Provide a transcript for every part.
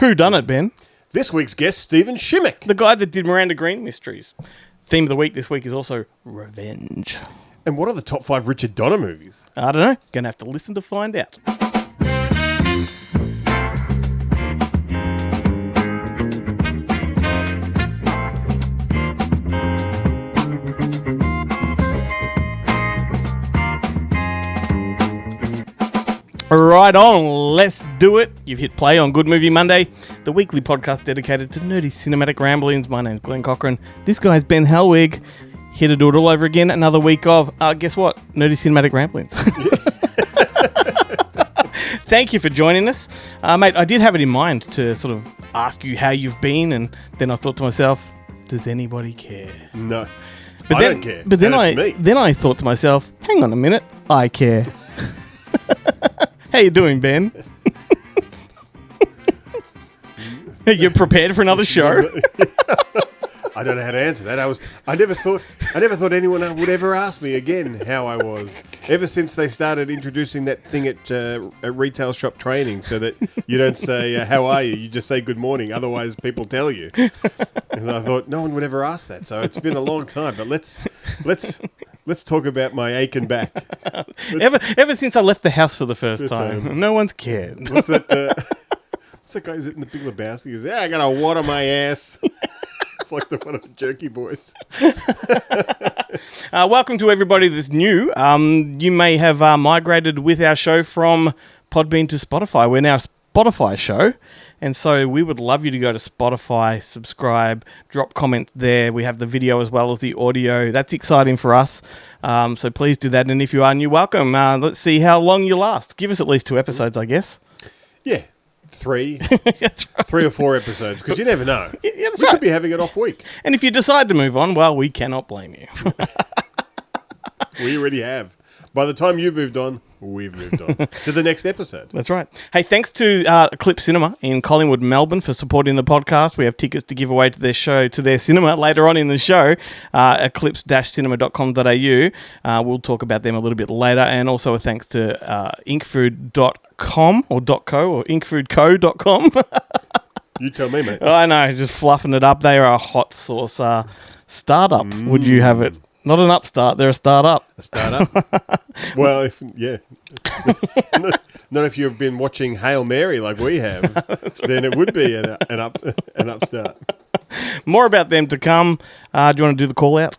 Who done it, Ben? This week's guest, Stephen Shimek. The guy that did Miranda Green Mysteries. Theme of the week this week is also revenge. And what are the top 5 Richard Donner movies? I don't know. Gonna have to listen to find out. Right on, let's do it. You've hit play on Good Movie Monday, the weekly podcast dedicated to nerdy cinematic ramblings. My name's Glenn Cochran. This guy's Ben Helwig. Here to do it all over again. Another week of, guess what? Nerdy cinematic ramblings. Thank you for joining us. Mate, I did have it in mind to sort of ask you how you've been, and then I thought to myself, does anybody care? No, I don't care. But then I thought to myself, hang on a minute, I care. How you doing, Ben? You're prepared for another show? I don't know how to answer that. I never thought anyone would ever ask me again how I was. Ever since they started introducing that thing at retail shop training, so that you don't say how are you, you just say good morning. Otherwise, people tell you. And I thought no one would ever ask that. So it's been a long time. But let's talk about my aching back. Ever since I left the house for the first time, no one's cared. What's that? What's that guy? Is it in the Big Lebowski? He goes, "Yeah, I got a water my ass." It's like the one of the Jerky Boys. Welcome to everybody that's new. You may have migrated with our show from Podbean to Spotify. We're now a Spotify show, and so we would love you to go to Spotify, subscribe, drop comment there. We have the video as well as the audio. That's exciting for us, so please do that. And if you are new, welcome. Let's see how long you last. Give us at least 2 episodes, I guess. Yeah. 3 or 4 episodes, because you never know. Yeah, that's we right. could be having an off week. And if you decide to move on, well, we cannot blame you. We already have. By the time you've moved on, we've moved on to the next episode. That's right. Hey, thanks to Eclipse Cinema in Collingwood, Melbourne for supporting the podcast. We have tickets to give away to their show, to their cinema later on in the show, eclipse-cinema.com.au. We'll talk about them a little bit later. And also a thanks to inkfood.com or .co or inkfoodco.com. You tell me, mate. I know, just fluffing it up. They are a hot sauce startup. Would you have it? Not an upstart, they're a startup. A startup? Well, not if you've been watching Hail Mary like we have, then it would be an upstart. More about them to come. Do you want to do the call out?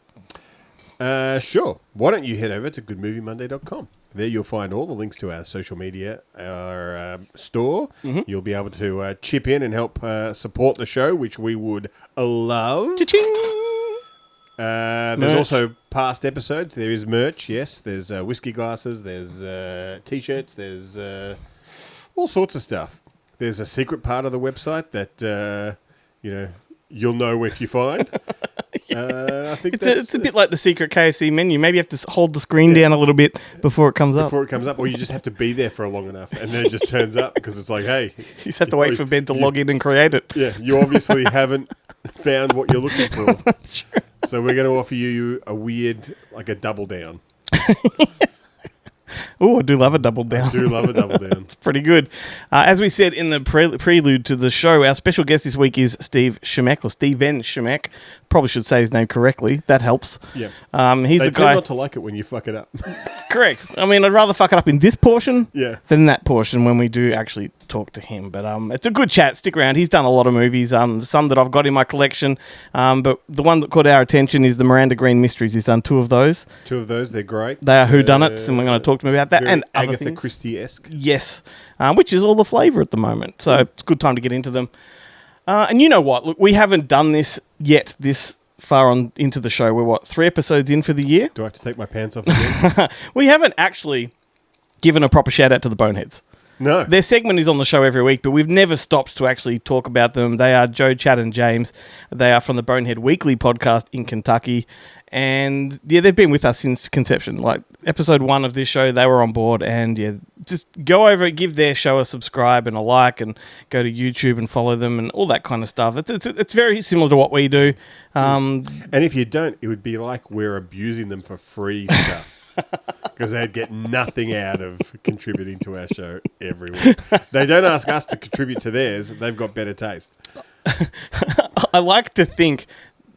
Sure. Why don't you head over to goodmoviemonday.com. There you'll find all the links to our social media, our store. Mm-hmm. You'll be able to chip in and help support the show, which we would love. Cha-ching! There's also past episodes. There is merch, yes. There's whiskey glasses. There's T-shirts. There's all sorts of stuff. There's a secret part of the website that you'll know if you find. I think it's a bit like the secret KFC menu. Maybe you have to hold the screen down a little bit before it comes up. Or you just have to be there for long enough, and then it just turns up because it's like, hey, you just have to wait for Ben to log in and create it. Yeah, you obviously haven't found what you're looking for. That's true. So we're going to offer you a weird, like a double down. Oh, I do love a double down. I do love a double down. It's pretty good. As we said in the prelude to the show, our special guest this week is Stephen Shimek. Probably should say his name correctly. That helps. Yeah. He's they the guy. tend not to like it when you fuck it up. Correct. I mean, I'd rather fuck it up in this portion than that portion when we do actually talk to him. But it's a good chat. Stick around. He's done a lot of movies, some that I've got in my collection. But the one that caught our attention is the Miranda Green Mysteries. He's done 2 of those. 2 of those. They're great. They are whodunits, and we're going to talk to him about that. And other Agatha things. Christie-esque. Yes, which is all the flavour at the moment. So it's a good time to get into them. And you know what? Look, we haven't done this yet this far on into the show. We're, 3 episodes in for the year? Do I have to take my pants off again? We haven't actually given a proper shout-out to the Boneheads. No. Their segment is on the show every week, but we've never stopped to actually talk about them. They are Joe, Chad, and James. They are from the Bonehead Weekly podcast in Kentucky. And, they've been with us since conception. Like, episode 1 of this show, they were on board. And, just go over, give their show a subscribe and a like, and go to YouTube and follow them and all that kind of stuff. It's very similar to what we do. And if you don't, it would be like we're abusing them for free stuff. because they'd get nothing out of contributing to our show every week. They don't ask us to contribute to theirs. They've got better taste. I like to think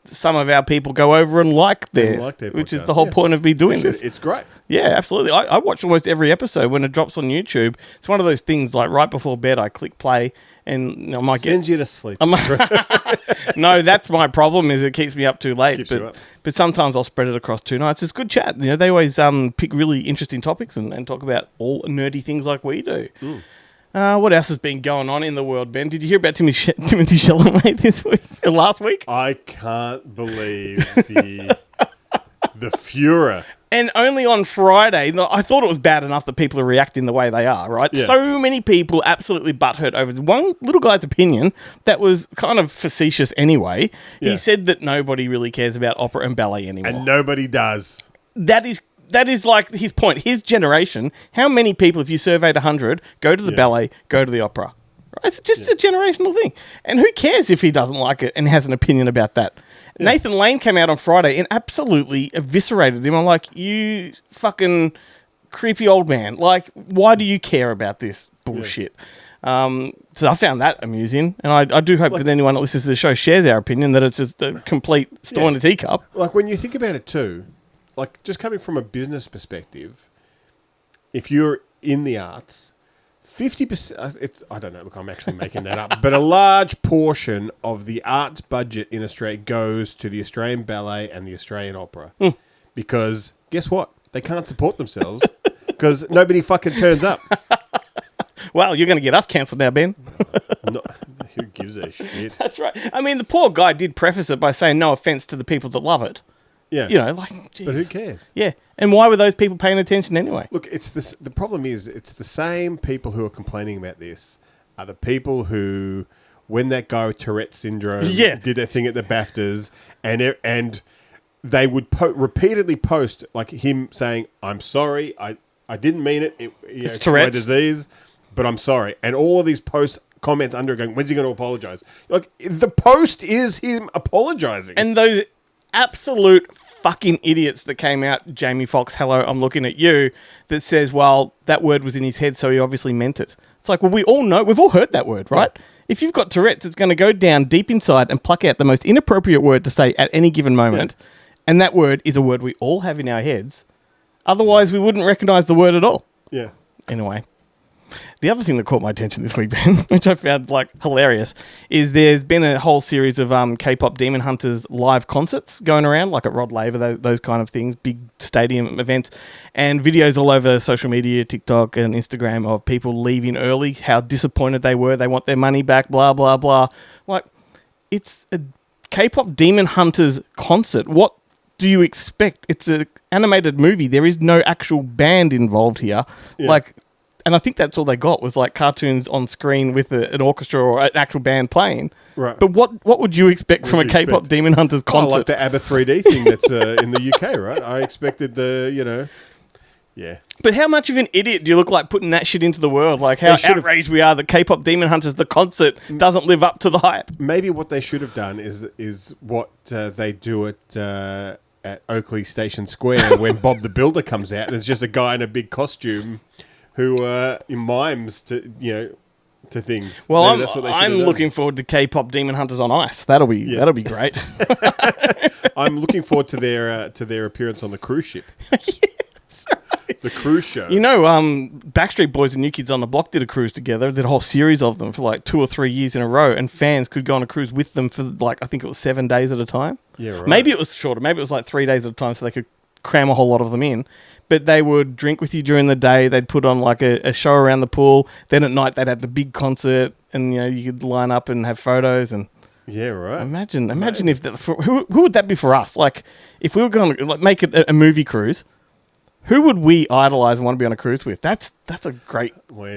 some of our people go over and like theirs, which is the whole point of me doing this. It's great. Yeah, absolutely. I watch almost every episode when it drops on YouTube. It's one of those things like right before bed, I click play and I might Send you to sleep. No, that's my problem is it keeps me up too late. Keeps you up. But sometimes I'll spread it across 2 nights. It's good chat. You know, they always pick really interesting topics and talk about all nerdy things like we do. What else has been going on in the world, Ben? Did you hear about Timothée Chalamet this week? Last week? I can't believe the furor. And only on Friday, I thought it was bad enough that people are reacting the way they are, right? Yeah. So many people absolutely butthurt over one little guy's opinion that was kind of facetious anyway. Yeah. He said that nobody really cares about opera and ballet anymore. And nobody does. That is like his point. His generation, how many people, if you surveyed 100, go to the ballet, go to the opera? Right? It's just a generational thing. And who cares if he doesn't like it and has an opinion about that? Yeah. Nathan Lane came out on Friday and absolutely eviscerated him. I'm like, you fucking creepy old man. Like, why do you care about this bullshit? Yeah. So I found that amusing. And I do hope that anyone that listens to the show shares our opinion that it's just a complete store in a teacup. Like, when you think about it too, like, just coming from a business perspective, if you're in the arts, 50%, I don't know, look, I'm actually making that up, but a large portion of the arts budget in Australia goes to the Australian Ballet and the Australian Opera. Because guess what? They can't support themselves because nobody fucking turns up. Well, you're going to get us cancelled now, Ben. No, who gives a shit? That's right. I mean, the poor guy did preface it by saying no offence to the people that love it. Yeah. You know, like, geez. But who cares? Yeah. And why were those people paying attention anyway? Look, it's this. The problem is, it's the same people who are complaining about this are the people who, when that guy with Tourette syndrome did that thing at the BAFTAs, and they would repeatedly post like him saying, "I'm sorry, I didn't mean it. It's my disease, but I'm sorry." And all of these comments under it going, "When's he going to apologize?" Like, the post is him apologizing, and those absolute fucking idiots that came out, Jamie Foxx, hello, I'm looking at you, that says, well, that word was in his head, so he obviously meant it. It's like, well, we all know, we've all heard that word, right? Yeah. If you've got Tourette's, it's going to go down deep inside and pluck out the most inappropriate word to say at any given moment. Yeah. And that word is a word we all have in our heads. Otherwise, we wouldn't recognize the word at all. Yeah. Anyway. The other thing that caught my attention this week, Ben, which I found like hilarious, is there's been a whole series of K-pop Demon Hunters live concerts going around, like at Rod Laver, those kind of things, big stadium events, and videos all over social media, TikTok and Instagram of people leaving early, how disappointed they were, they want their money back, blah, blah, blah. Like, it's a K-pop Demon Hunters concert. What do you expect? It's an animated movie. There is no actual band involved here. Yeah. Like... And I think that's all they got was like cartoons on screen with an orchestra or an actual band playing. Right. But what would you expect from a K-pop Demon Hunters concert? Like the ABBA 3D thing that's in the UK, right? I expected yeah. But how much of an idiot do you look like putting that shit into the world? Like how outraged we are that K-pop Demon Hunters, the concert, doesn't live up to the hype. Maybe what they should have done is what they do at Oakley Station Square when Bob the Builder comes out and it's just a guy in a big costume who mimes to things. Well, that's what I'm looking forward to K-pop Demon Hunters on Ice. That'll be great. I'm looking forward to their appearance on the cruise ship. Right. The cruise show. You know, Backstreet Boys and New Kids on the Block did a cruise together. Did a whole series of them for like 2 or 3 years in a row, and fans could go on a cruise with them for like I think it was 7 days at a time. Yeah, right. Maybe it was shorter. Maybe it was like 3 days at a time, so they could cram a whole lot of them in. But they would drink with you during the day. They'd put on like a show around the pool. Then at night they'd have the big concert, and you could line up and have photos. And yeah, right. Imagine if that who would that be for us? Like if we were going to make it a movie cruise, who would we idolize and want to be on a cruise with? That's a great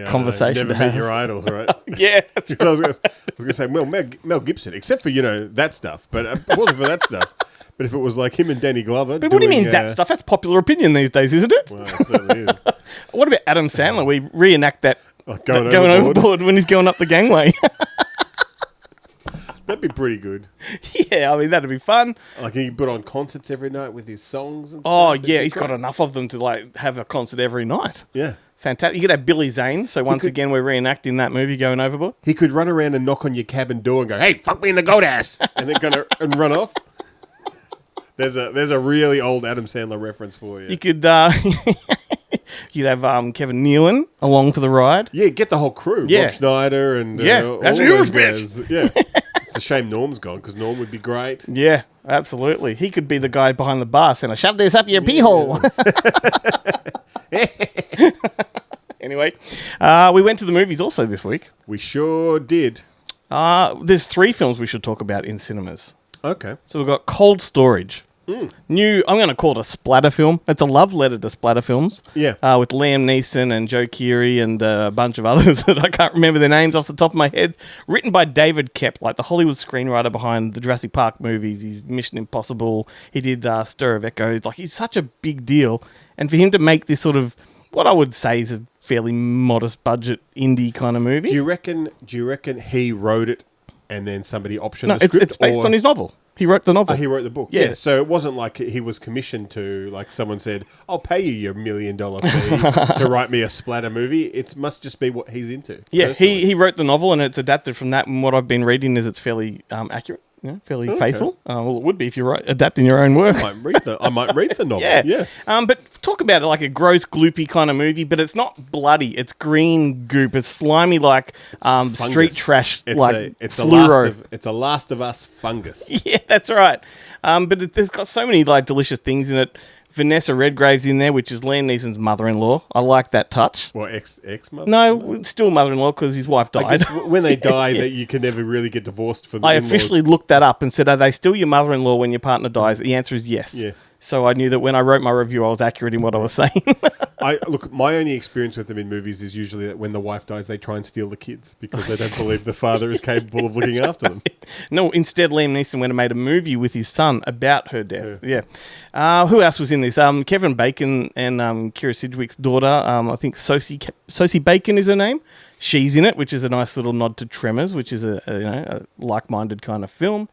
conversation. Never meet your idols, right? Yeah, that's right. I was going to say Mel Gibson, except for that stuff, but it wasn't for that stuff. But if it was like him and Danny Glover... But what do you mean that stuff? That's popular opinion these days, isn't it? Well, it certainly is. What about Adam Sandler? We reenact that going overboard when he's going up the gangway. That'd be pretty good. Yeah, I mean, that'd be fun. Like he put on concerts every night with his songs and Oh, stuff. yeah, he's got enough of them to like have a concert every night. Yeah. Fantastic. You could have Billy Zane. So once again, we're reenacting that movie going overboard. He could run around and knock on your cabin door and go, "Hey, fuck me in the goat ass," and then and run off. There's a really old Adam Sandler reference for you. You could you'd have Kevin Nealon along for the ride. Yeah, get the whole crew. Yeah. Rob Schneider and that's all a huge those bitch. guys. Yeah. It's a shame Norm's gone because Norm would be great. Yeah, absolutely. He could be the guy behind the bar saying, "I shove this up your pee hole." Anyway, we went to the movies also this week. We sure did. There's 3 films we should talk about in cinemas. Okay. So we've got Cold Storage. New, I'm going to call it a splatter film. It's a love letter to splatter films. Yeah. With Liam Neeson and Joe Keery and a bunch of others that I can't remember their names off the top of my head. Written by David Koepp, like the Hollywood screenwriter behind the Jurassic Park movies. He's Mission Impossible. He did Stir of Echoes. Like, he's such a big deal. And for him to make this sort of, what I would say is a fairly modest budget indie kind of movie. Do you reckon he wrote it and then somebody optioned No, the script? it's based on his novel. He wrote the novel. He wrote the book. Yeah. So it wasn't like he was commissioned to, like someone said, "I'll pay you your $1 million fee to write me a splatter movie." It must just be what he's into. Yeah, personally. he wrote the novel and it's adapted from that. And what I've been reading is it's fairly accurate, fairly faithful. Well, it would be if you're adapting your own work. I might read the novel. Yeah. But talk about it like a gross, gloopy kind of movie, but it's not bloody. It's green goop. It's slimy like street trash. It's fluoro. it's a Last of Us fungus. Yeah, that's right. But there's got so many like delicious things in it. Vanessa Redgrave's in there, which is Liam Neeson's mother-in-law. I like that touch. Well, ex-mother? No, still mother-in-law because his wife died. I guess when they die, that you can never really get divorced for the I in-laws. officially looked that up and said, are they still your mother-in-law when your partner dies? The answer is yes. Yes. So I knew that when I wrote my review, I was accurate in what I was saying. Look, my only experience with them in movies is usually that when the wife dies, they try and steal the kids because they don't believe the father is capable of looking after them. No, instead, Liam Neeson went and made a movie with his son about her death. Yeah. Who else was in this? Kevin Bacon and Kira Sidgwick's daughter. I think Sosie Bacon is her name. She's in it, which is a nice little nod to Tremors, which is a like-minded kind of film.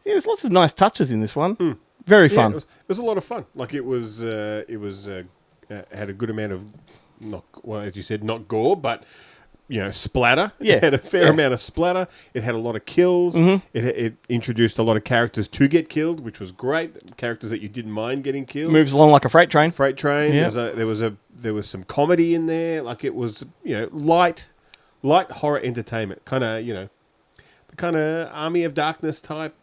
Yeah, there's lots of nice touches in this one. Very fun. It was a lot of fun. Like it was had a good amount of as you said, not gore, but splatter. Yeah. It had a fair amount of splatter. It had a lot of kills. It introduced a lot of characters to get killed, which was great. Characters that you didn't mind getting killed. Moves along like a freight train. Freight train. Yeah. There was some comedy in there. Like it was light horror entertainment. Kind of the kind of Army of Darkness type.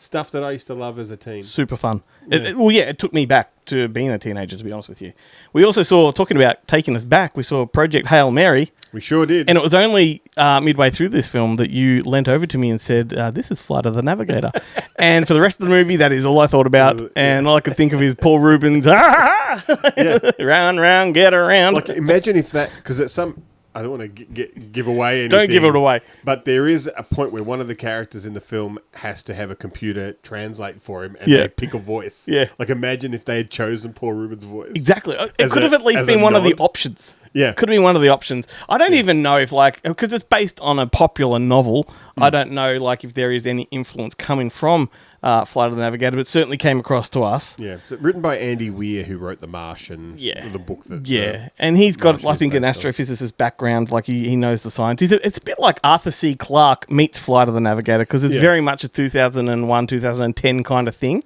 Stuff that I used to love as a teen. Super fun. Yeah. It took me back to being a teenager, to be honest with you. We also saw, talking about taking us back, we saw Project Hail Mary. We sure did. And it was only midway through this film that you leant over to me and said, this is Flight of the Navigator. And for the rest of the movie, that is all I thought about. And all I could think of is Paul Rubens, round, round, get around. Like, imagine if that, because it's some... I don't want to give away anything. Don't give it away. But there is a point where one of the characters in the film has to have a computer translate for him and they pick a voice. Yeah. Like, imagine if they had chosen Paul Rubens' voice. Exactly. It could have at least been one of the options. Yeah. Could have been one of the options. I don't even know if, because it's based on a popular novel, I don't know, if there is any influence coming from Flight of the Navigator, but it certainly came across to us. Yeah. It's written by Andy Weir, who wrote The Martian, the book that... and he's got, Martian I think, an astrophysicist background, he knows the science. It's a bit like Arthur C. Clarke meets Flight of the Navigator, because it's very much a 2001, 2010 kind of thing.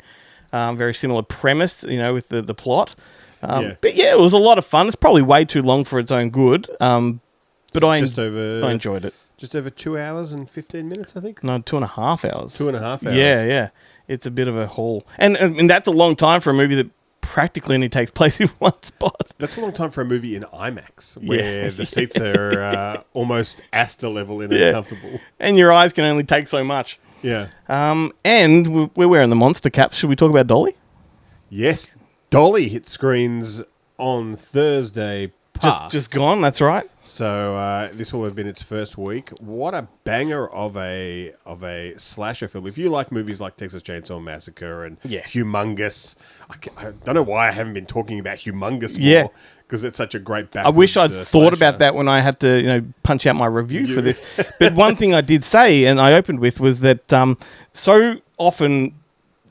Very similar premise, with the plot. But it was a lot of fun. It's probably way too long for its own good. But I enjoyed it. Just over 2 hours and 15 minutes, I think. No, 2.5 hours. 2.5 hours. Yeah. It's a bit of a haul. And that's a long time for a movie that practically only takes place in one spot. That's a long time for a movie in IMAX, where the seats are almost Astor level and uncomfortable. And your eyes can only take so much. Yeah. And we're wearing the monster caps. Should we talk about Dolly? Yes. Dolly hit screens on Thursday past. Just gone, that's right. So this will have been its first week. What a banger of a slasher film. If you like movies like Texas Chainsaw Massacre and Humongous, I don't know why I haven't been talking about Humongous more. because it's such a great I wish I'd backwards, thought slasher. about that when I had to, punch out my review for this. But one thing I did say, and I opened with, was that so often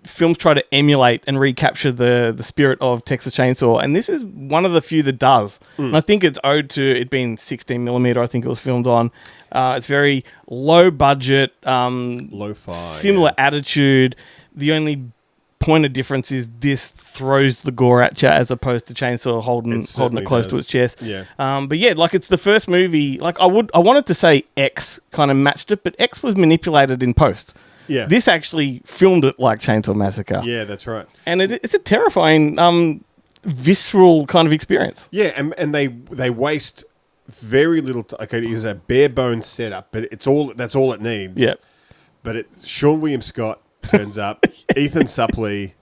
films try to emulate and recapture the spirit of Texas Chainsaw, and this is one of the few that does. And I think it's owed to it being 16mm. I think it was filmed on. It's very low budget, Lo-fi, similar attitude. The only point of difference is this throws the gore at you as opposed to Chainsaw holding it close to its chest. Yeah. But yeah, like it's the first movie. Like I wanted to say X kind of matched it, but X was manipulated in post. Yeah. This actually filmed it like Chainsaw Massacre. Yeah, that's right. And it's a terrifying, visceral kind of experience. Yeah, and they waste very little. Okay, it is a bare bones setup, but that's all it needs. Yeah. But Sean William Scott turns up, Ethan Suplee,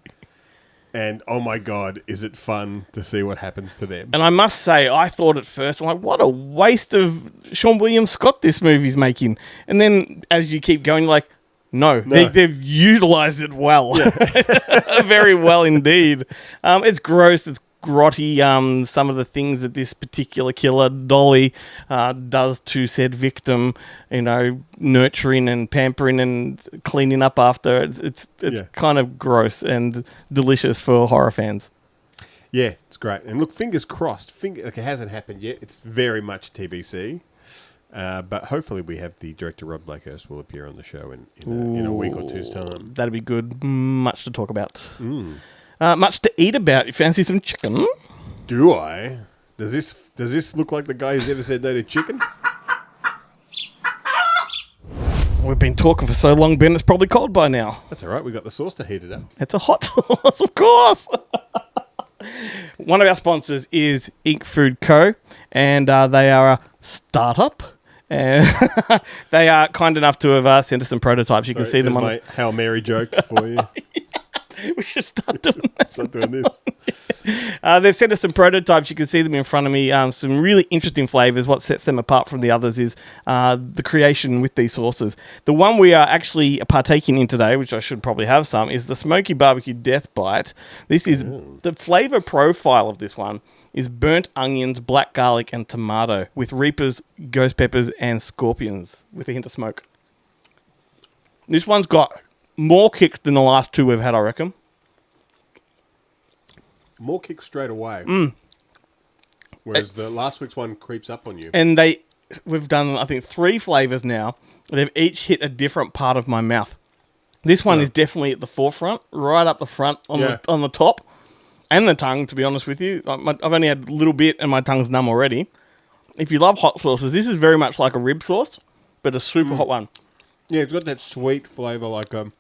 and oh my God, is it fun to see what happens to them? And I must say, I thought at first, I'm like, what a waste of Sean William Scott this movie's making. And then as you keep going, you're like, no. They've utilised it well. Yeah. Very well indeed. It's gross. It's grotty. Some of the things that this particular killer, Dolly, does to said victim, nurturing and pampering and cleaning up after. It's kind of gross and delicious for horror fans. Yeah, it's great. And look, fingers crossed. It hasn't happened yet. It's very much TBC. But hopefully we have the director, Rob Blakehurst, will appear on the show in a week or two's time. That'd be good. Much to talk about. Much to eat about. You fancy some chicken? Do I? Does this look like the guy who's ever said no to chicken? We've been talking for so long, Ben, it's probably cold by now. That's all right. We got the sauce to heat it up. It's a hot sauce, of course. One of our sponsors is Ink Food Co. And they are a startup. And they are kind enough to have sent us some prototypes. You can see them on my Hail Mary joke for you. We should start doing that. Start doing this. They've sent us some prototypes. You can see them in front of me. Some really interesting flavors. What sets them apart from the others is the creation with these sauces. The one we are actually partaking in today, which I should probably have some, is the Smoky Barbecue Death Bite. This is the flavor profile of this one is burnt onions, black garlic, and tomato with reapers, ghost peppers, and scorpions with a hint of smoke. This one's got more kick than the last two we've had, I reckon. More kick straight away. Whereas the last week's one creeps up on you. And we've done, I think, 3 flavors now. They've each hit a different part of my mouth. This one is definitely at the forefront, right up the front on the top. And the tongue, to be honest with you. I've only had a little bit and my tongue's numb already. If you love hot sauces, this is very much like a rib sauce, but a super hot one. Yeah, it's got that sweet flavour like a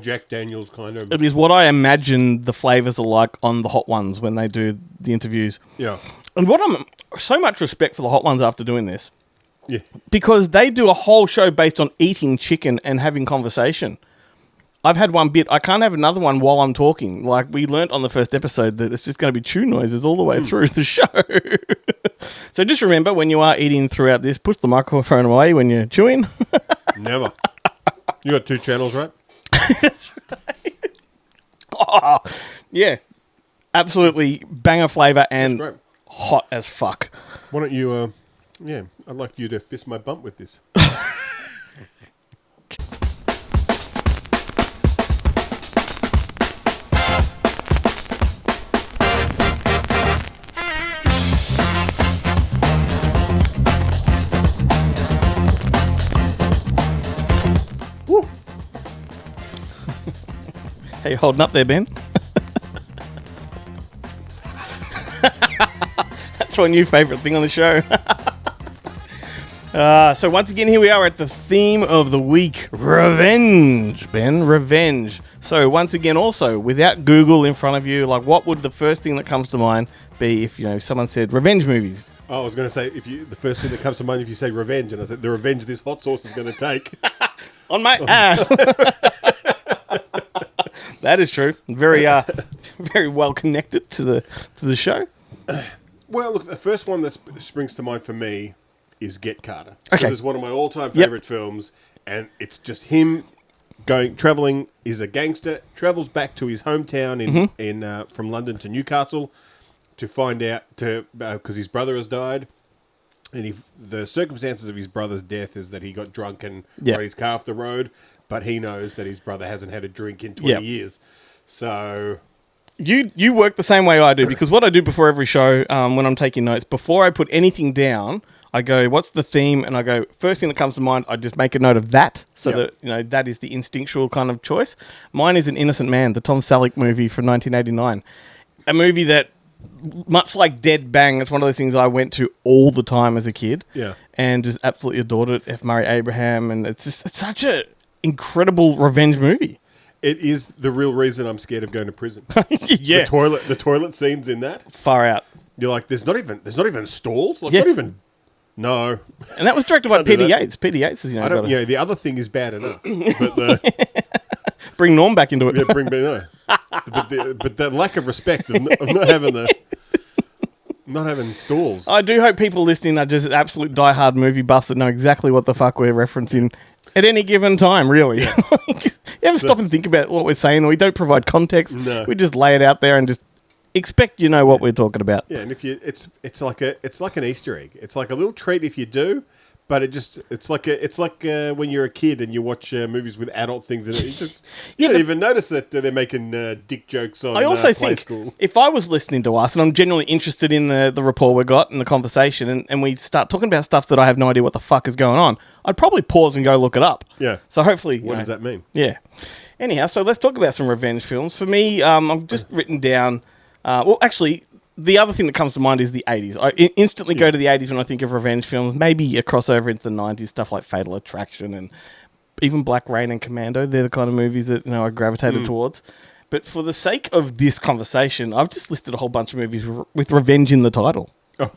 Jack Daniels kind of. It is what I imagine the flavours are like on the hot ones when they do the interviews. Yeah. And what I'm so much respect for the hot ones after doing this. Yeah. Because they do a whole show based on eating chicken and having conversation. I've had one bit. I can't have another one while I'm talking. Like we learnt on the first episode that it's just going to be chew noises all the way through the show. So just remember when you are eating throughout this, push the microphone away when you're chewing. Never. You got 2 channels, right? That's right. Oh, yeah. Absolutely banger flavour and hot as fuck. Why don't you, I'd like you to fist my bump with this. How you holding up there, Ben? That's my new favourite thing on the show. So once again, here we are at the theme of the week. Revenge, Ben. Revenge. So once again, also, without Google in front of you, like what would the first thing that comes to mind be if, someone said revenge movies? Oh, I was going to say, the first thing that comes to mind if you say revenge, and I said, the revenge this hot sauce is going to take. On my ass. That is true. Very, very well connected to the show. Well, look, the first one that springs to mind for me is Get Carter. Okay, it's one of my all-time favorite films, and it's just him traveling. He's a gangster, travels back to his hometown from London to Newcastle, to find out because his brother has died, and the circumstances of his brother's death is that he got drunk and rode his car off the road, but he knows that his brother hasn't had a drink in 20 years. So you work the same way I do, because what I do before every show, when I'm taking notes, before I put anything down, I go, what's the theme? And I go, first thing that comes to mind, I just make a note of that, so that that is the instinctual kind of choice. Mine is An Innocent Man, the Tom Selleck movie from 1989. A movie that, much like Dead Bang, it's one of those things I went to all the time as a kid. Yeah. And just absolutely adored it. F. Murray Abraham, and it's such a incredible revenge movie. It is the real reason I'm scared of going to prison. Yeah. The toilet scenes in that. Far out. You're like, there's not even stalls? Like, not even... No. And that was directed by Peter Yates. Peter Yates is, the other thing is bad enough. But bring Norm back into it. Yeah, bring me no. But the lack of respect of not having stalls. I do hope people listening are just absolute diehard movie buffs that know exactly what the fuck we're referencing at any given time, really. Yeah. You ever stop and think about what we're saying? We don't provide context. No. We just lay it out there and just expect you know what we're talking about. Yeah, and if you, it's like an Easter egg. It's like a little treat if you do, but it's like when you're a kid and you watch movies with adult things in it. You don't even notice that they're making dick jokes on. I also Play think School. If I was listening to us and I'm genuinely interested in the rapport we got and the conversation, and we start talking about stuff that I have no idea what the fuck is going on, I'd probably pause and go look it up. Yeah. So hopefully, what does that mean? Yeah. Anyhow, so let's talk about some revenge films. For me, I've just written down. Well, actually, the other thing that comes to mind is the 80s. I instantly go to the 80s when I think of revenge films. Maybe a crossover into the 90s, stuff like Fatal Attraction and even Black Rain and Commando. They're the kind of movies that I gravitated towards. But for the sake of this conversation, I've just listed a whole bunch of movies with revenge in the title. Oh,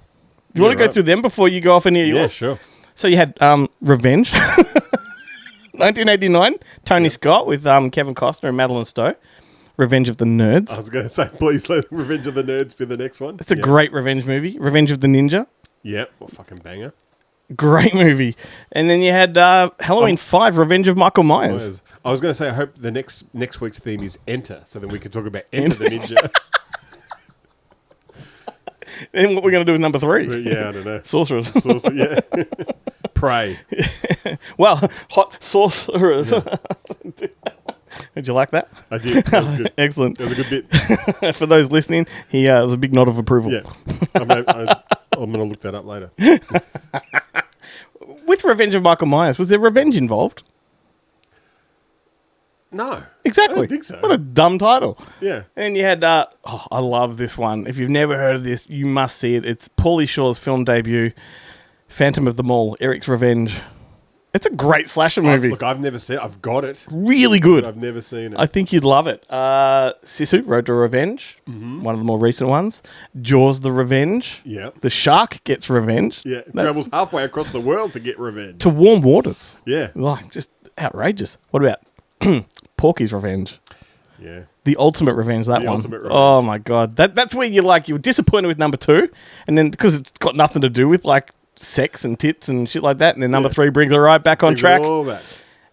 do you want to go through them before you go off any of yours? Yeah, sure. So you had Revenge, 1989, Tony Scott with Kevin Costner and Madeline Stowe. Revenge of the Nerds. I was going to say, please let Revenge of the Nerds be the next one. It's a great revenge movie. Revenge of the Ninja. Yep, what fucking banger. Great movie. And then you had Halloween 5, Revenge of Michael Myers. I was going to say, I hope the next week's theme is Enter, so then we can talk about Enter the Ninja. Then what we're going to do with number 3? Yeah, I don't know. Sorcerers. Yeah. Prey. Well, hot sorcerers. Yeah. Did you like that? I did. That was good. Excellent. That was a good bit. For those listening, he was a big nod of approval. Yeah. I'm going to look that up later. With Revenge of Michael Myers, was there revenge involved? No. Exactly. I don't think so. What a dumb title. Yeah. And you had, I love this one. If you've never heard of this, you must see it. It's Pauly Shore's film debut, Phantom of the Mall, Eric's Revenge. It's a great slasher movie. Look, I've never seen it. I've got it. Really good. But I've never seen it. I think you'd love it. Sisu, Road to Revenge, one of the more recent ones. Jaws, The Revenge. Yeah. The Shark gets revenge. Yeah, travels halfway across the world to get revenge. To warm waters. Yeah. Like, just outrageous. What about Porky's Revenge? Yeah. The ultimate revenge, that one. Ultimate revenge. Oh, my God. That's where you were disappointed with number 2, and then because it's got nothing to do with, sex and tits and shit like that, and then number 3 brings it right back on track. All back.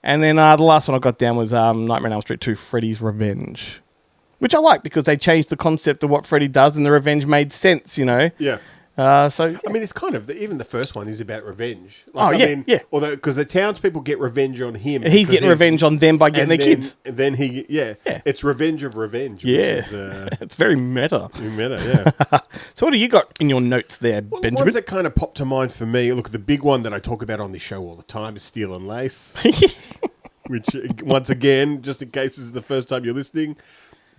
And then the last one I got down was Nightmare on Elm Street 2, Freddy's Revenge, which I like because they changed the concept of what Freddy does, and the revenge made sense, Yeah. So I mean, it's kind of even the first one is about revenge. Yeah. Although because the townspeople get revenge on him, he's getting revenge on them by getting their kids. And then it's revenge of revenge. Yeah, which is, it's very meta. Yeah. So what do you got in your notes there, Well, Benjamin? the ones that kind of pop to mind for me. Look, the big one that I talk about on this show all the time is Steel and Lace. Which, once again, just in case this is the first time you're listening,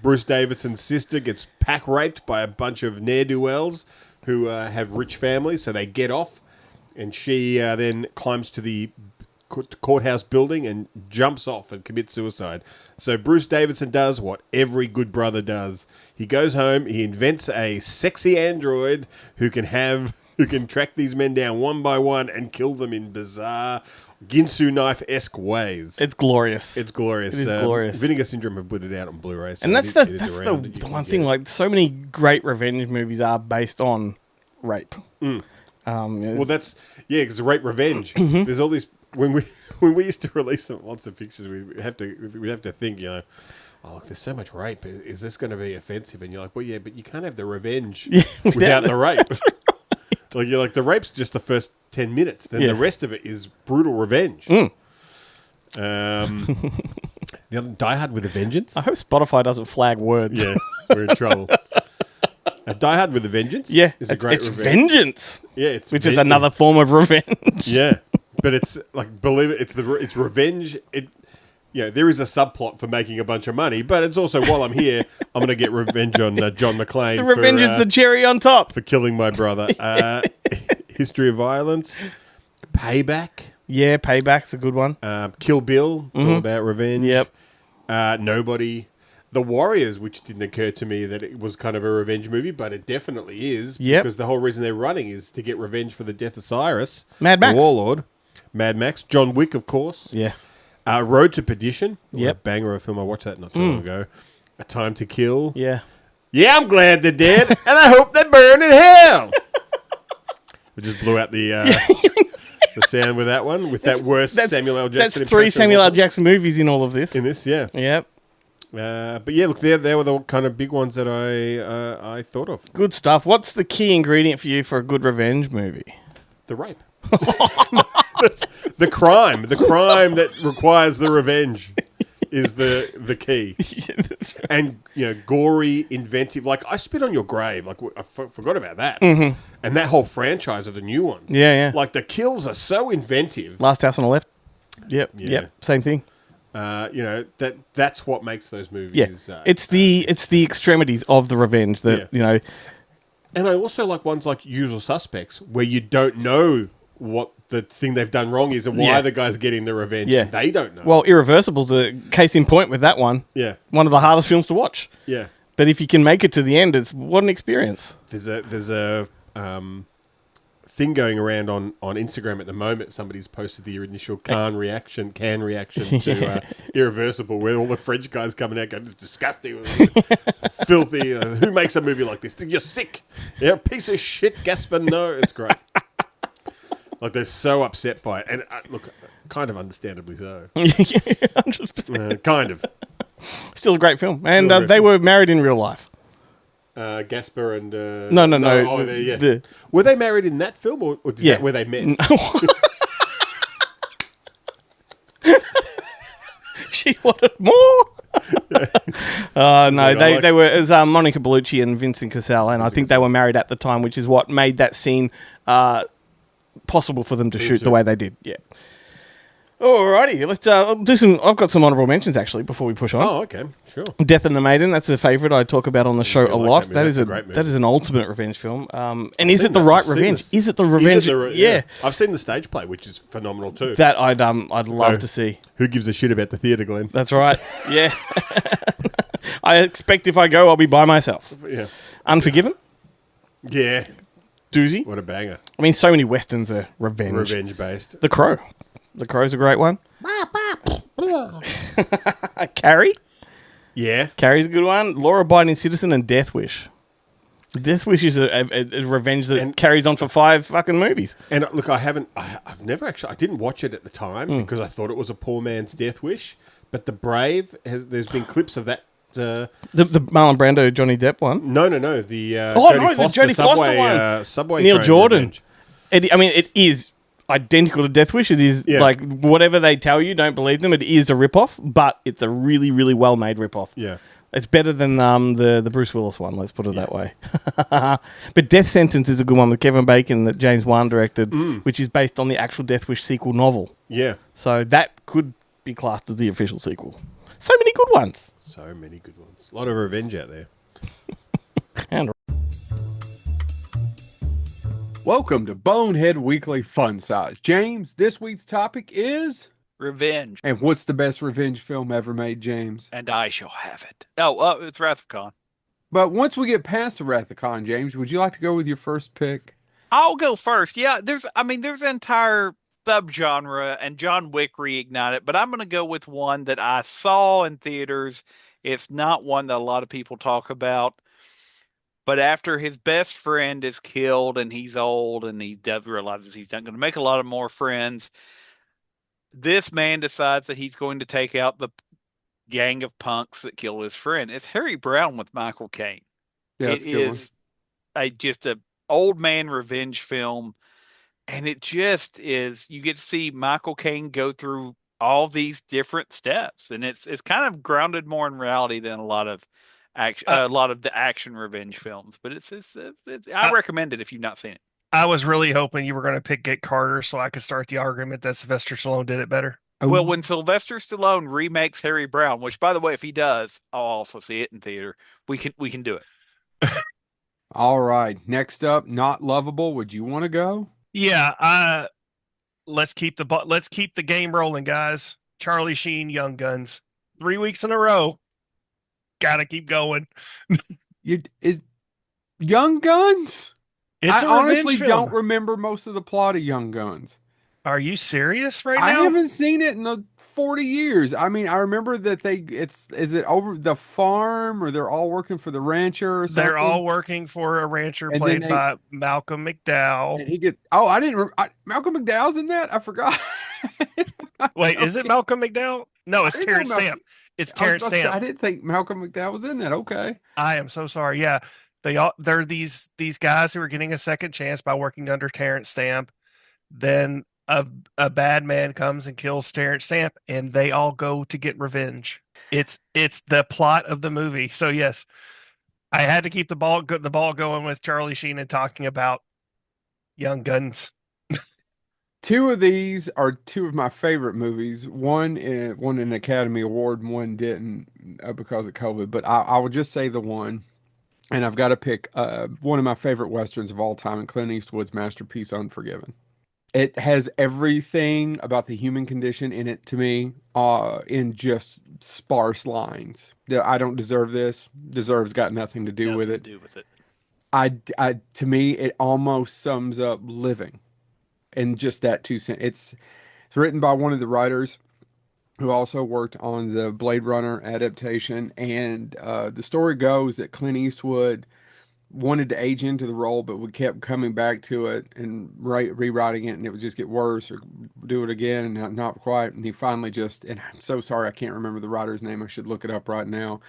Bruce Davidson's sister gets pack raped by a bunch of ne'er-do-wells who have rich families, so they get off, and she then climbs to the courthouse building and jumps off and commits suicide. So Bruce Davidson does what every good brother does. He goes home, he invents a sexy android who can track these men down one by one and kill them in bizarre Ginsu knife-esque ways. It's glorious. It's glorious. It is glorious. Vinegar Syndrome have put it out on Blu-ray. So and that's the one thing. Like, so many great revenge movies are based on rape. Well, that's because rape revenge. There's all these when we used to release them, lots of pictures. We have to think. oh, look, there's so much rape. Is this going to be offensive? And you're like, well, yeah, but you can't have the revenge Yeah, without the rape. Like you're like, the rape's just the first 10 minutes. Then the rest of it is brutal revenge. The other Die Hard with a Vengeance. I hope Spotify doesn't flag words. Yeah, we're in trouble. Die Hard with a Vengeance. Yeah, is a great it's revenge. vengeance. Yeah, it's which is another form of revenge. Yeah, but it's like, believe it, it's revenge. There is a subplot for making a bunch of money, but it's also, while I'm here, I'm going to get revenge on John McClane. The revenge is the cherry on top for killing my brother. History of Violence, Payback. Yeah, Payback's a good one. Kill Bill, it's all about revenge. Yep. Nobody. The Warriors, which didn't occur to me that it was kind of a revenge movie, but it definitely is. Yep. Because the whole reason they're running is to get revenge for the death of Cyrus. Mad Max. The Warlord. Mad Max. John Wick, of course. Yeah. Road to Perdition. Yep. A banger of a film. I watched that not too long ago. A Time to Kill. Yeah. Yeah, I'm glad they're dead, and I hope they burn in hell. We just blew out the sound with that one, with that worst Samuel L. Jackson. That's 3 Samuel L. Jackson movies in all of this. In this, yeah. Yep. But yeah, look, they were the kind of big ones that I thought of. Good stuff. What's the key ingredient for you for a good revenge movie? The rape. The crime that requires the revenge is the key. Yeah, that's right. And, gory, inventive. Like, I Spit on Your Grave. Like, I forgot about that. Mm-hmm. And that whole franchise of the new ones. Yeah, yeah. Like, the kills are so inventive. Last House on the Left. Yep. Yeah. Yep. Same thing. That's what makes those movies. Yeah. It's the extremities of the revenge that, And I also like ones like Usual Suspects, where you don't know what the thing they've done wrong is and why the guy's getting the revenge. Yeah. They don't know. Well, Irreversible's a case in point with that one. Yeah. One of the hardest films to watch. Yeah. But if you can make it to the end, what an experience. There's a thing going around on Instagram at the moment. Somebody's posted the initial can reaction to Irreversible, where all the French guys coming out going, "It's disgusting, filthy. Who makes a movie like this? You're sick. Yeah, piece of shit, Gaspar. No, it's great." Like, they're so upset by it. And look, kind of understandably so. 100%. Kind of. Still a great film. And they were married in real life. Gaspar and... No. Oh, were they married in that film, or is that where they met? She wanted more. No, they were... It was Monica Bellucci and Vincent Cassel, and I think they were married at the time, which is what made that scene... possible for them to shoot the way they did. Yeah. Alrighty, let's do some. I've got some honourable mentions actually before we push on. Oh, okay, sure. Death and the Maiden. That's a favourite I talk about on the show a lot. That is a great movie. That is an ultimate revenge film. And is it the right revenge? Is it the revenge? Yeah. I've seen the stage play, which is phenomenal too. That I'd love to see. Who gives a shit about the theatre, Glenn? That's right. Yeah. I expect if I go, I'll be by myself. Yeah. Unforgiven. Yeah. Doozy. What a banger. I mean, so many westerns are revenge. Revenge based. The Crow. The Crow's a great one. Carrie? Yeah. Carrie's a good one. Law Abiding Citizen and Death Wish. Death Wish is a revenge that carries on for 5 fucking movies. And look, I've never actually, I didn't watch it at the time because I thought it was a poor man's Death Wish. But The Brave, there's been clips of that. The Marlon Brando, Johnny Depp one? No. The Jodie Foster one. Subway Neil Train Jordan. Revenge. It is identical to Death Wish. It is like whatever they tell you, don't believe them. It is a ripoff, but it's a really, really well-made ripoff. Yeah. It's better than the Bruce Willis one, let's put it that way. But Death Sentence is a good one with Kevin Bacon that James Wan directed, which is based on the actual Death Wish sequel novel. Yeah. So that could be classed as the official sequel. So many good ones. So many good ones. A lot of revenge out there. And welcome to Bonehead Weekly Fun Size. James, this week's topic is... revenge. And what's the best revenge film ever made, James? And I shall have it. Oh, it's Wrath of Khan. But once we get past the Wrath of Khan, James, would you like to go with your first pick? I'll go first. Yeah, there's an entire subgenre, and John Wick reignited, but I'm going to go with one that I saw in theaters. It's not one that a lot of people talk about. But after his best friend is killed and he's old and he does realizes he's not going to make a lot of more friends, this man decides that he's going to take out gang of punks that kill his friend. It's Harry Brown with Michael Caine. Yeah, It that's a good one. is just a old man revenge film, and it just is. You get to see Michael Caine go through all these different steps, and it's kind of grounded more in reality than a lot of action, a lot of the action revenge films. But I recommend it if you've not seen it. I was really hoping you were going to pick Get Carter so I could start the argument that Sylvester Stallone did it better. Well, when Sylvester Stallone remakes Harry Brown, which by the way, if he does, I'll also see it in theater. We can do it. All right. Next up, Not Lovable. Would you want to go? Yeah, let's keep the game rolling, guys. Charlie Sheen, Young Guns. 3 weeks in a row. Gotta keep going. Is Young Guns? It's I a revenge honestly film. don't remember most of the plot of Young Guns. Are you serious right I now? haven't seen it in 40 years. I mean, I remember that is it over the farm or they're all working for the rancher or something? They're all working for a rancher And played then by Malcolm McDowell. And I didn't remember. Malcolm McDowell's in that? I forgot. Wait, is it Malcolm McDowell? No, it's I didn't know Terrence Malcolm- Stamp. It's Terrence Stamp. I didn't think Malcolm McDowell was in that. Okay. I am so sorry. Yeah, they're these guys who are getting a second chance by working under Terrence Stamp. Then a bad man comes and kills Terrence Stamp, and they all go to get revenge. It's the plot of the movie. So yes, I had to keep the ball going with Charlie Sheen and talking about Young Guns. Two of these are two of my favorite movies. One won an Academy Award, and one didn't because of COVID. But I will just say the one, and I've got to pick one of my favorite westerns of all time, and Clint Eastwood's masterpiece, Unforgiven. It has everything about the human condition in it to me, in just sparse lines. I don't deserve this. Deserves got nothing to do with it. To me, it almost sums up living. And just that 2 cents. It's written by one of the writers who also worked on the Blade Runner adaptation. And the story goes that Clint Eastwood wanted to age into the role, but we kept coming back to it and rewriting it, and it would just get worse or do it again and not quite. And he finally and I'm so sorry, I can't remember the writer's name. I should look it up right now.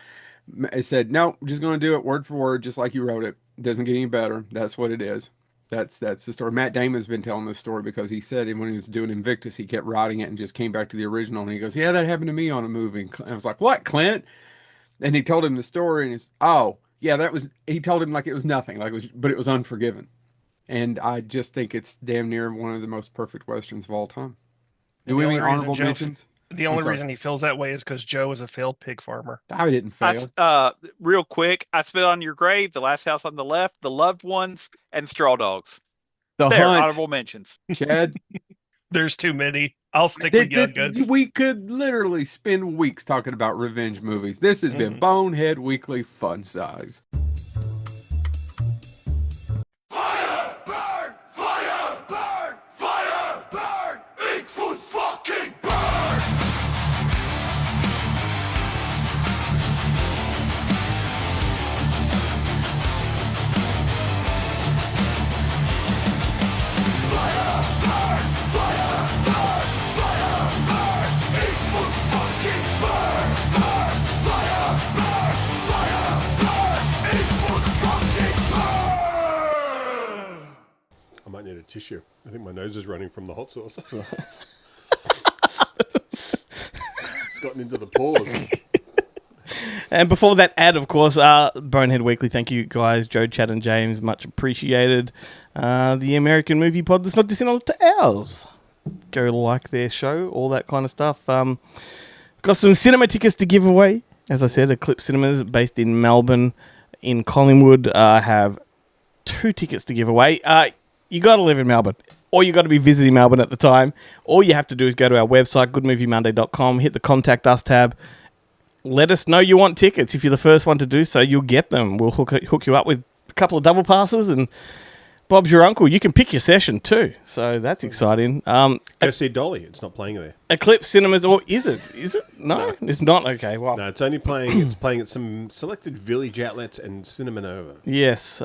It said, no, I'm just going to do it word for word, just like you wrote it. It doesn't get any better. That's what it is. That's the story. Matt Damon's been telling this story because he said when he was doing Invictus, he kept writing it and just came back to the original. And he goes, yeah, that happened to me on a movie. And I was like, what, Clint? And he told him the story, and he's, oh, yeah, he told him like it was nothing, but it was Unforgiven. And I just think it's damn near one of the most perfect Westerns of all time. Do we have any honorable mentions? The only reason he feels that way is because Joe is a failed pig farmer. I didn't fail. Real quick, I Spit on Your Grave, The Last House on the Left, The Loved Ones, and Straw Dogs. The Hunt. Honorable mentions. Chad? There's too many. I'll stick with Young Guns. We could literally spend weeks talking about revenge movies. This has been Bonehead Weekly Fun Size. Fire, burn! Fire, burn! Fire, burn! Bigfoot fucking burn! I might need a tissue. I think my nose is running from the hot sauce. It's gotten into the pores. And before that ad, of course, Bonehead Weekly, thank you guys, Joe, Chad, and James, much appreciated. The American Movie Pod that's not dissimilar to ours. Go like their show, all that kind of stuff. Got some cinema tickets to give away. As I said, Eclipse Cinemas, based in Melbourne, in Collingwood, have 2 tickets to give away. You got to live in Melbourne, or you got to be visiting Melbourne at the time. All you have to do is go to our website, goodmoviemonday.com, hit the Contact Us tab. Let us know you want tickets. If you're the first one to do so, you'll get them. We'll hook you up with a couple of double passes, and Bob's your uncle. You can pick your session too, so that's exciting. Go see Dolly. It's not playing there. Eclipse Cinemas, or is it? Is it? No, it's not. Okay, well. No, it's only playing. It's playing at some selected Village outlets and Cinema Nova. Yes,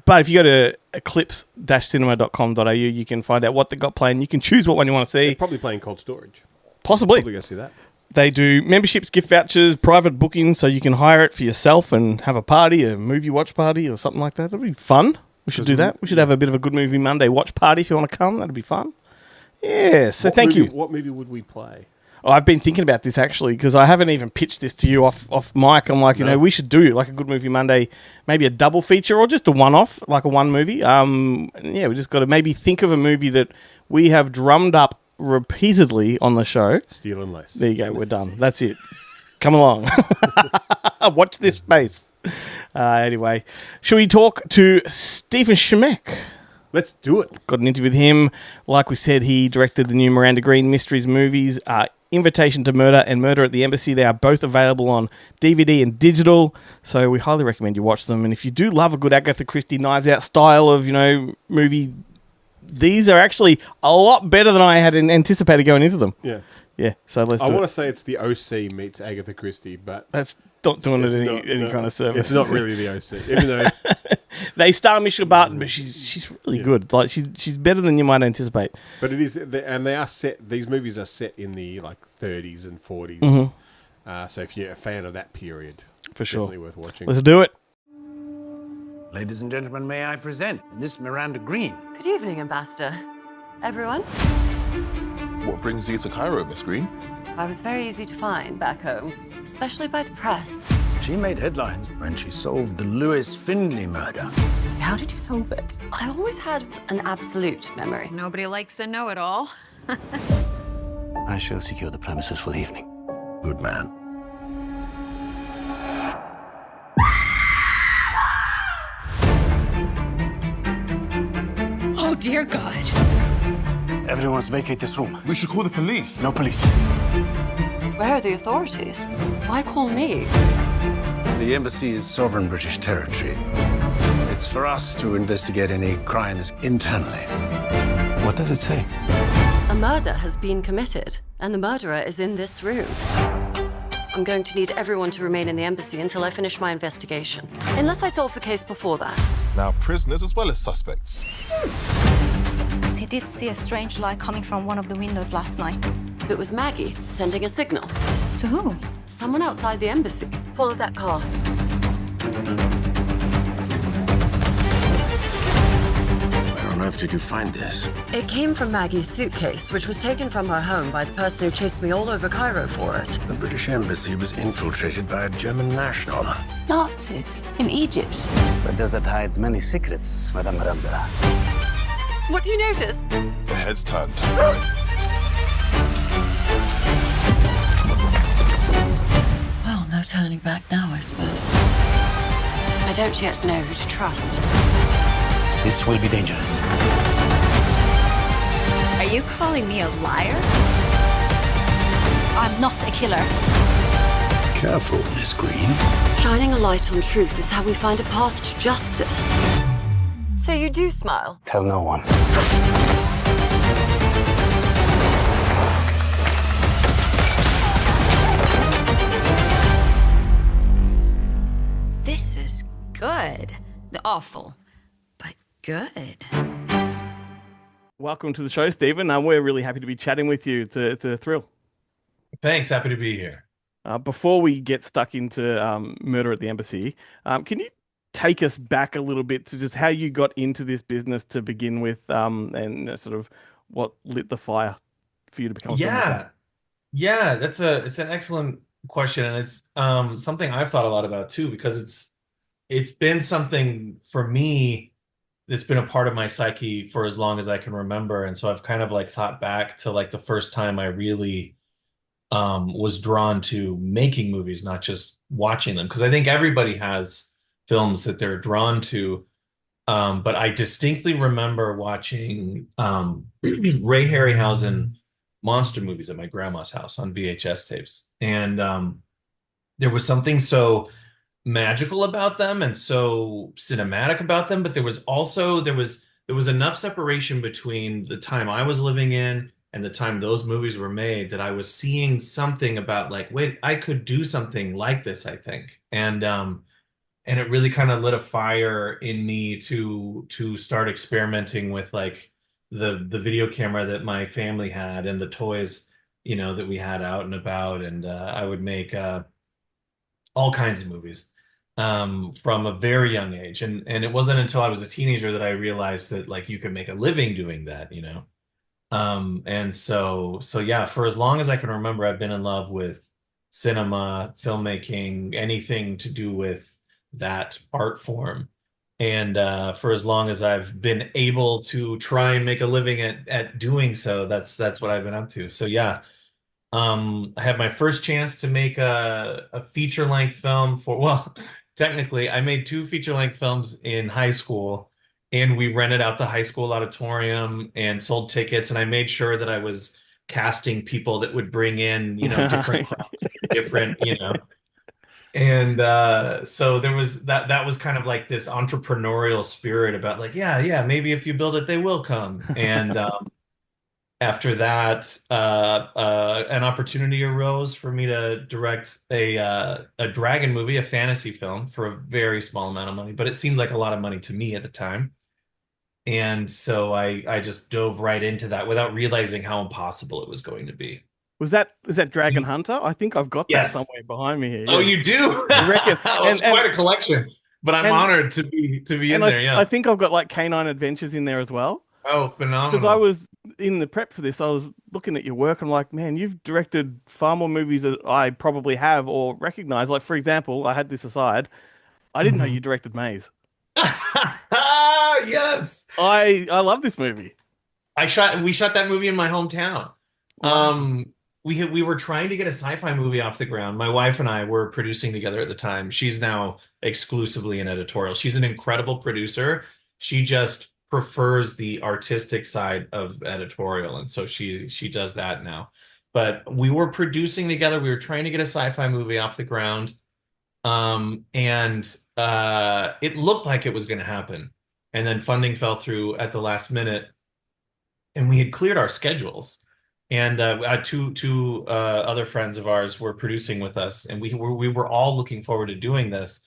but if you go to eclipse-cinema.com.au, you can find out what they got playing. You can choose what one you want to see. They're probably playing Cold Storage. Possibly. Probably go see that. They do memberships, gift vouchers, private bookings, so you can hire it for yourself and have a party, a movie watch party or something like that. That'd be fun. We should do that. We should have a bit of a Good Movie Monday watch party if you want to come. That'd be fun. Yeah, so thank you. What movie would we play? Oh, I've been thinking about this actually because I haven't even pitched this to you off mic. I'm like, we should do like a Good Movie Monday, maybe a double feature or just a one-off, like a one movie. We just got to maybe think of a movie that we have drummed up repeatedly on the show. Steel and Lace. There you go. We're done. That's it. Come along. Watch this space. Anyway, should we talk to Stephen Shimek? Let's do it. Got an interview with him. Like we said, he directed the new Miranda Green Mysteries movies, Invitation to Murder and Murder at the Embassy. They are both available on DVD and digital, so we highly recommend you watch them. And if you do love a good Agatha Christie Knives Out style of, movie, these are actually a lot better than I had anticipated going into them. Yeah. Yeah, so let's do it. I want to say it's the OC meets Agatha Christie, but that's not doing it any kind of service. It's not really the OC, even though they star Michelle Barton, but she's really good. Like she's better than you might anticipate. But it is, and they are set. These movies are set in the 30s and 40s. So if you're a fan of that period, for sure, definitely worth watching. Let's do it. Ladies and gentlemen, may I present Miss Miranda Green? Good evening, Ambassador. Everyone? What brings you to Cairo, Miss Green? I was very easy to find back home, especially by the press. She made headlines when she solved the Lewis Findlay murder. How did you solve it? I always had an absolute memory. Nobody likes to know it all. I shall secure the premises for the evening. Good man. Oh, dear God. Everyone's vacate this room. We should call the police. No police. Where are the authorities? Why call me? The embassy is sovereign British territory. It's for us to investigate any crimes internally. What does it say? A murder has been committed, and the murderer is in this room. I'm going to need everyone to remain in the embassy until I finish my investigation. Unless I solve the case before that. Now prisoners as well as suspects. He did see a strange light coming from one of the windows last night. It was Maggie sending a signal. To whom? Someone outside the embassy. Follow that car. Where on earth did you find this? It came from Maggie's suitcase, which was taken from her home by the person who chased me all over Cairo for it. The British embassy was infiltrated by a German national. Nazis in Egypt. The desert hides many secrets, Madame Miranda. What do you notice? The head's turned. Well, no turning back now, I suppose. I don't yet know who to trust. This will be dangerous. Are you calling me a liar? I'm not a killer. Careful, Miss Green. Shining a light on truth is how we find a path to justice. So you do smile? Tell no one. This is good. The awful, but good. Welcome to the show, Stephen. We're really happy to be chatting with you. It's a thrill. Thanks. Happy to be here. Before we get stuck into Murder at the Embassy, can you take us back a little bit to just how you got into this business to begin with, and sort of what lit the fire for you to become a filmmaker? Yeah, it's an excellent question, and it's something I've thought a lot about too, because it's been something for me that's been a part of my psyche for as long as I can remember, and so I've kind of thought back to the first time I really was drawn to making movies, not just watching them, because I think everybody has films that they're drawn to, but I distinctly remember watching Ray Harryhausen monster movies at my grandma's house on VHS tapes, and there was something so magical about them and so cinematic about them, but there was enough separation between the time I was living in and the time those movies were made that I was seeing something about wait, I could do something like this, I think. And it really kind of lit a fire in me to start experimenting with the video camera that my family had and the toys that we had out and about, and I would make all kinds of movies from a very young age. And it wasn't until I was a teenager that I realized that like you could make a living doing that. And so yeah, for as long as I can remember, I've been in love with cinema, filmmaking, anything to do with that art form. And for as long as I've been able to try and make a living at doing so, that's what I've been up to. So yeah, I had my first chance to make a feature length film well, technically, I made two feature length films in high school, and we rented out the high school auditorium and sold tickets, and I made sure that I was casting people that would bring in, different crowds, different. And so there was that was kind of like this entrepreneurial spirit about like, yeah, maybe if you build it, they will come. And after that, an opportunity arose for me to direct a dragon movie, a fantasy film, for a very small amount of money, but it seemed like a lot of money to me at the time. And so I just dove right into that without realizing how impossible it was going to be. Is that Dragon Hunter? I think I've got that Yes. somewhere behind me here. Oh, Yeah. you do? I reckon. Well, it's quite a collection, but I'm honored to be in there. Yeah. I think I've got like Canine Adventures in there as well. Oh, phenomenal. Because I was in the prep for this, I was looking at your work. I'm like, man, you've directed far more movies that I probably have or recognize. Like, for example, I had this aside. I didn't know you directed Maze. Yes. I love this movie. We shot that movie in my hometown. Wow. We were trying to get a sci-fi movie off the ground. My wife and I were producing together at the time. She's now exclusively in editorial. She's an incredible producer. She just prefers the artistic side of editorial, and so she does that now. But we were producing together. We were trying to get a sci-fi movie off the ground. And it looked like it was going to happen. And then funding fell through at the last minute, and we had cleared our schedules. And two other friends of ours were producing with us, and we were all looking forward to doing this.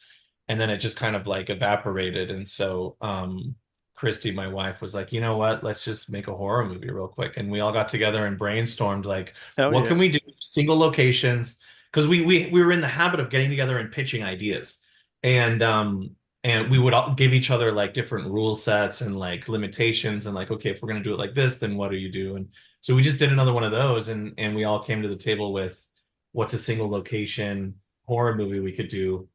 And then it just kind of like evaporated. And so Christy, my wife, was like, you know what? Let's just make a horror movie real quick. And we all got together and brainstormed like, what can we do? Single locations. Because we were in the habit of getting together and pitching ideas. And we would all give each other like different rule sets and like limitations and like, okay, if we're going to do it like this, then what do you do? And so we just did another one of those, and we all came to the table with what's a single location horror movie we could do.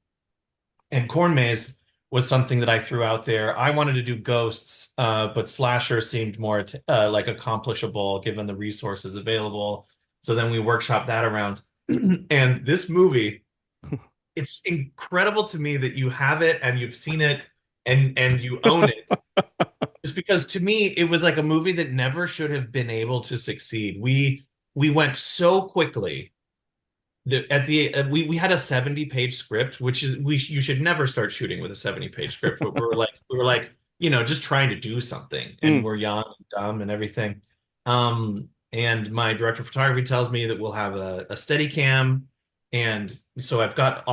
And Corn Maze was something that I threw out there. I wanted to do ghosts, but slasher seemed more like accomplishable given the resources available. So then we workshopped that around. And this movie, it's incredible to me that you have it and you've seen it and you own it. Just because to me, it was like a movie that never should have been able to succeed. We went so quickly that we had a 70-page script, which is you should never start shooting with a 70-page script. But we were like, just trying to do something, and we're young and dumb and everything. And my director of photography tells me that we'll have a steady cam. And so I've got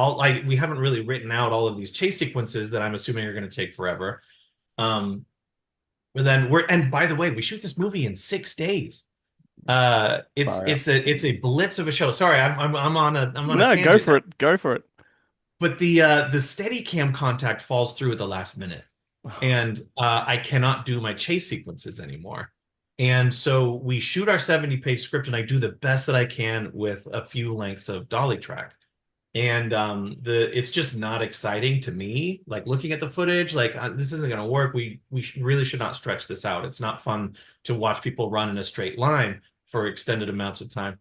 we haven't really written out all of these chase sequences that I'm assuming are going to take forever. But then and by the way, we shoot this movie in 6 days. It's a blitz of a show. Sorry, I'm on a tangent. Go for it. But the steady cam contact falls through at the last minute. And I cannot do my chase sequences anymore. And so we shoot our 70-page script, and I do the best that I can with a few lengths of dolly track. And it's just not exciting to me. Like looking at the footage, like this isn't going to work. We really should not stretch this out. It's not fun to watch people run in a straight line for extended amounts of time.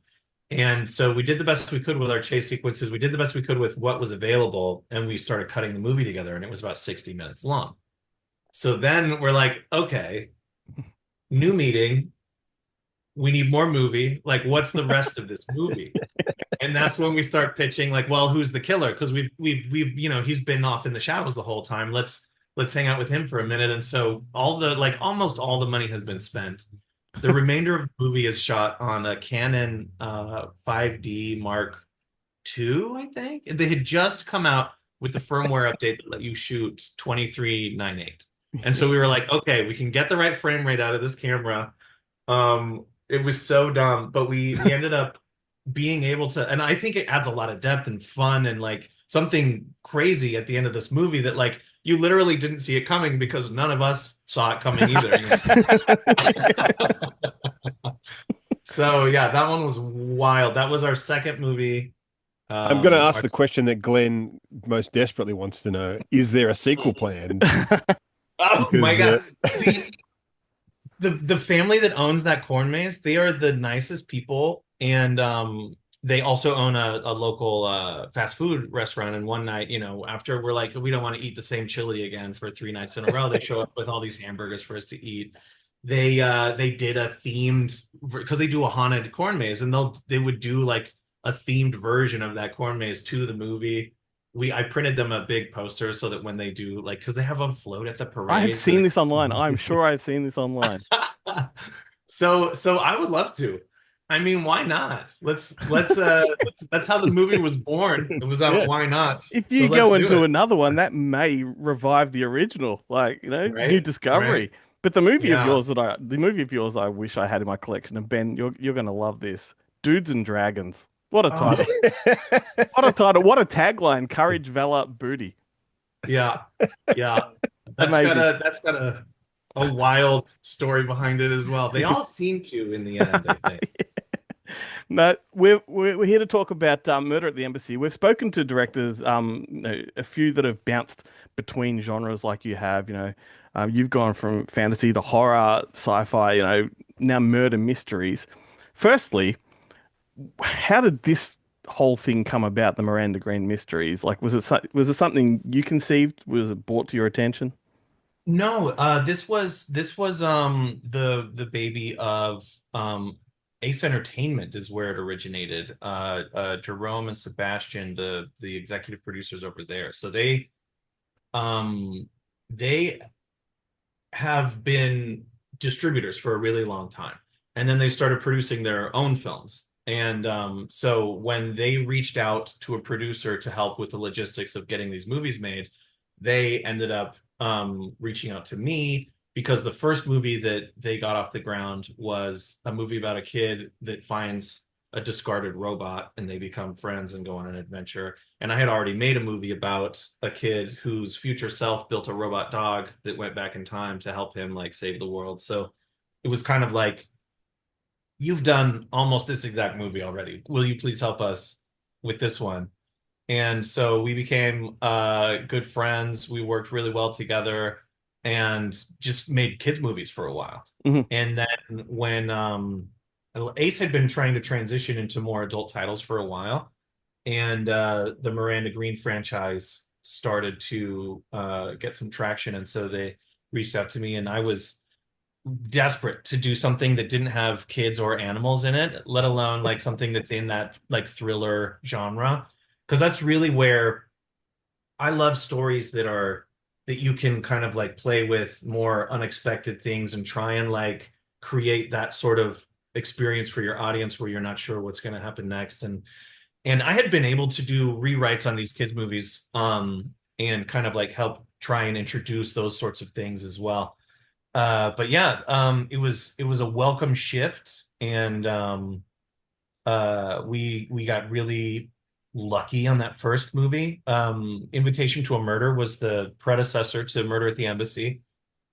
And so we did the best we could with our chase sequences. We did the best we could with what was available, and we started cutting the movie together, and it was about 60 minutes long. So then we're like, okay, new meeting. We need more movie. Like, what's the rest of this movie? And that's when we start pitching, like, well, who's the killer? Because we've he's been off in the shadows the whole time. Let's hang out with him for a minute. And so almost all the money has been spent. The remainder of the movie is shot on a Canon 5D Mark II, I think. They had just come out with the firmware update that let you shoot 23:9:8. And so we were like, okay, we can get the right frame rate out of this camera. It was so dumb, but we ended up being able to, and I think it adds a lot of depth and fun and like something crazy at the end of this movie that like you literally didn't see it coming because none of us saw it coming either. So yeah, that one was wild. That was our second movie. I'm going to ask the question that Glenn most desperately wants to know: is there a sequel planned? Oh my God. The family that owns that corn maze, they are the nicest people, and they also own a local fast food restaurant. And one night, after we're like, we don't want to eat the same chili again for 3 nights in a row, they show up with all these hamburgers for us to eat. They did a themed, because they do a haunted corn maze, and they would do like a themed version of that corn maze to the movie. I printed them a big poster so that when they do, like, because they have a float at the parade. I have seen this online. I'm sure I've seen this online. So I would love to. I mean, why not? Let's that's how the movie was born. It was out, why not? If you go into another one, that may revive the original, like, new discovery. Right. But the movie of yours I wish I had in my collection, and Ben, you're gonna love this. Dudes and Dragons. What a title. What a title. What a tagline. Courage, valor, booty. Yeah. Yeah. That's got a wild story behind it as well. They all seem to in the end, I think. No, we're here to talk about Murder at the Embassy. We've spoken to directors, a few that have bounced between genres like you have. You've gone from fantasy to horror, sci-fi. Now murder mysteries. Firstly, how did this whole thing come about? The Miranda Green Mysteries. Like, was it something you conceived? Was it brought to your attention? No, this was the baby of Ace Entertainment is where it originated. Jerome and Sebastian, the executive producers over there. So they have been distributors for a really long time, and then they started producing their own films. And so when they reached out to a producer to help with the logistics of getting these movies made, they ended up reaching out to me, because the first movie that they got off the ground was a movie about a kid that finds a discarded robot, and they become friends and go on an adventure. And I had already made a movie about a kid whose future self built a robot dog that went back in time to help him like save the world. So it was kind of like, you've done almost this exact movie already. Will you please help us with this one? And so we became good friends. We worked really well together and just made kids movies for a while. Mm-hmm. And then when Ace had been trying to transition into more adult titles for a while, and the Miranda Green franchise started to get some traction. And so they reached out to me, and I was desperate to do something that didn't have kids or animals in it, let alone like something that's in that like thriller genre. Because that's really where I love stories that you can kind of like play with more unexpected things and try and like create that sort of experience for your audience where you're not sure what's going to happen next. And I had been able to do rewrites on these kids movies and kind of like help try and introduce those sorts of things as well. But yeah, it was a welcome shift, and we got really lucky on that first movie. Invitation to a Murder was the predecessor to Murder at the Embassy.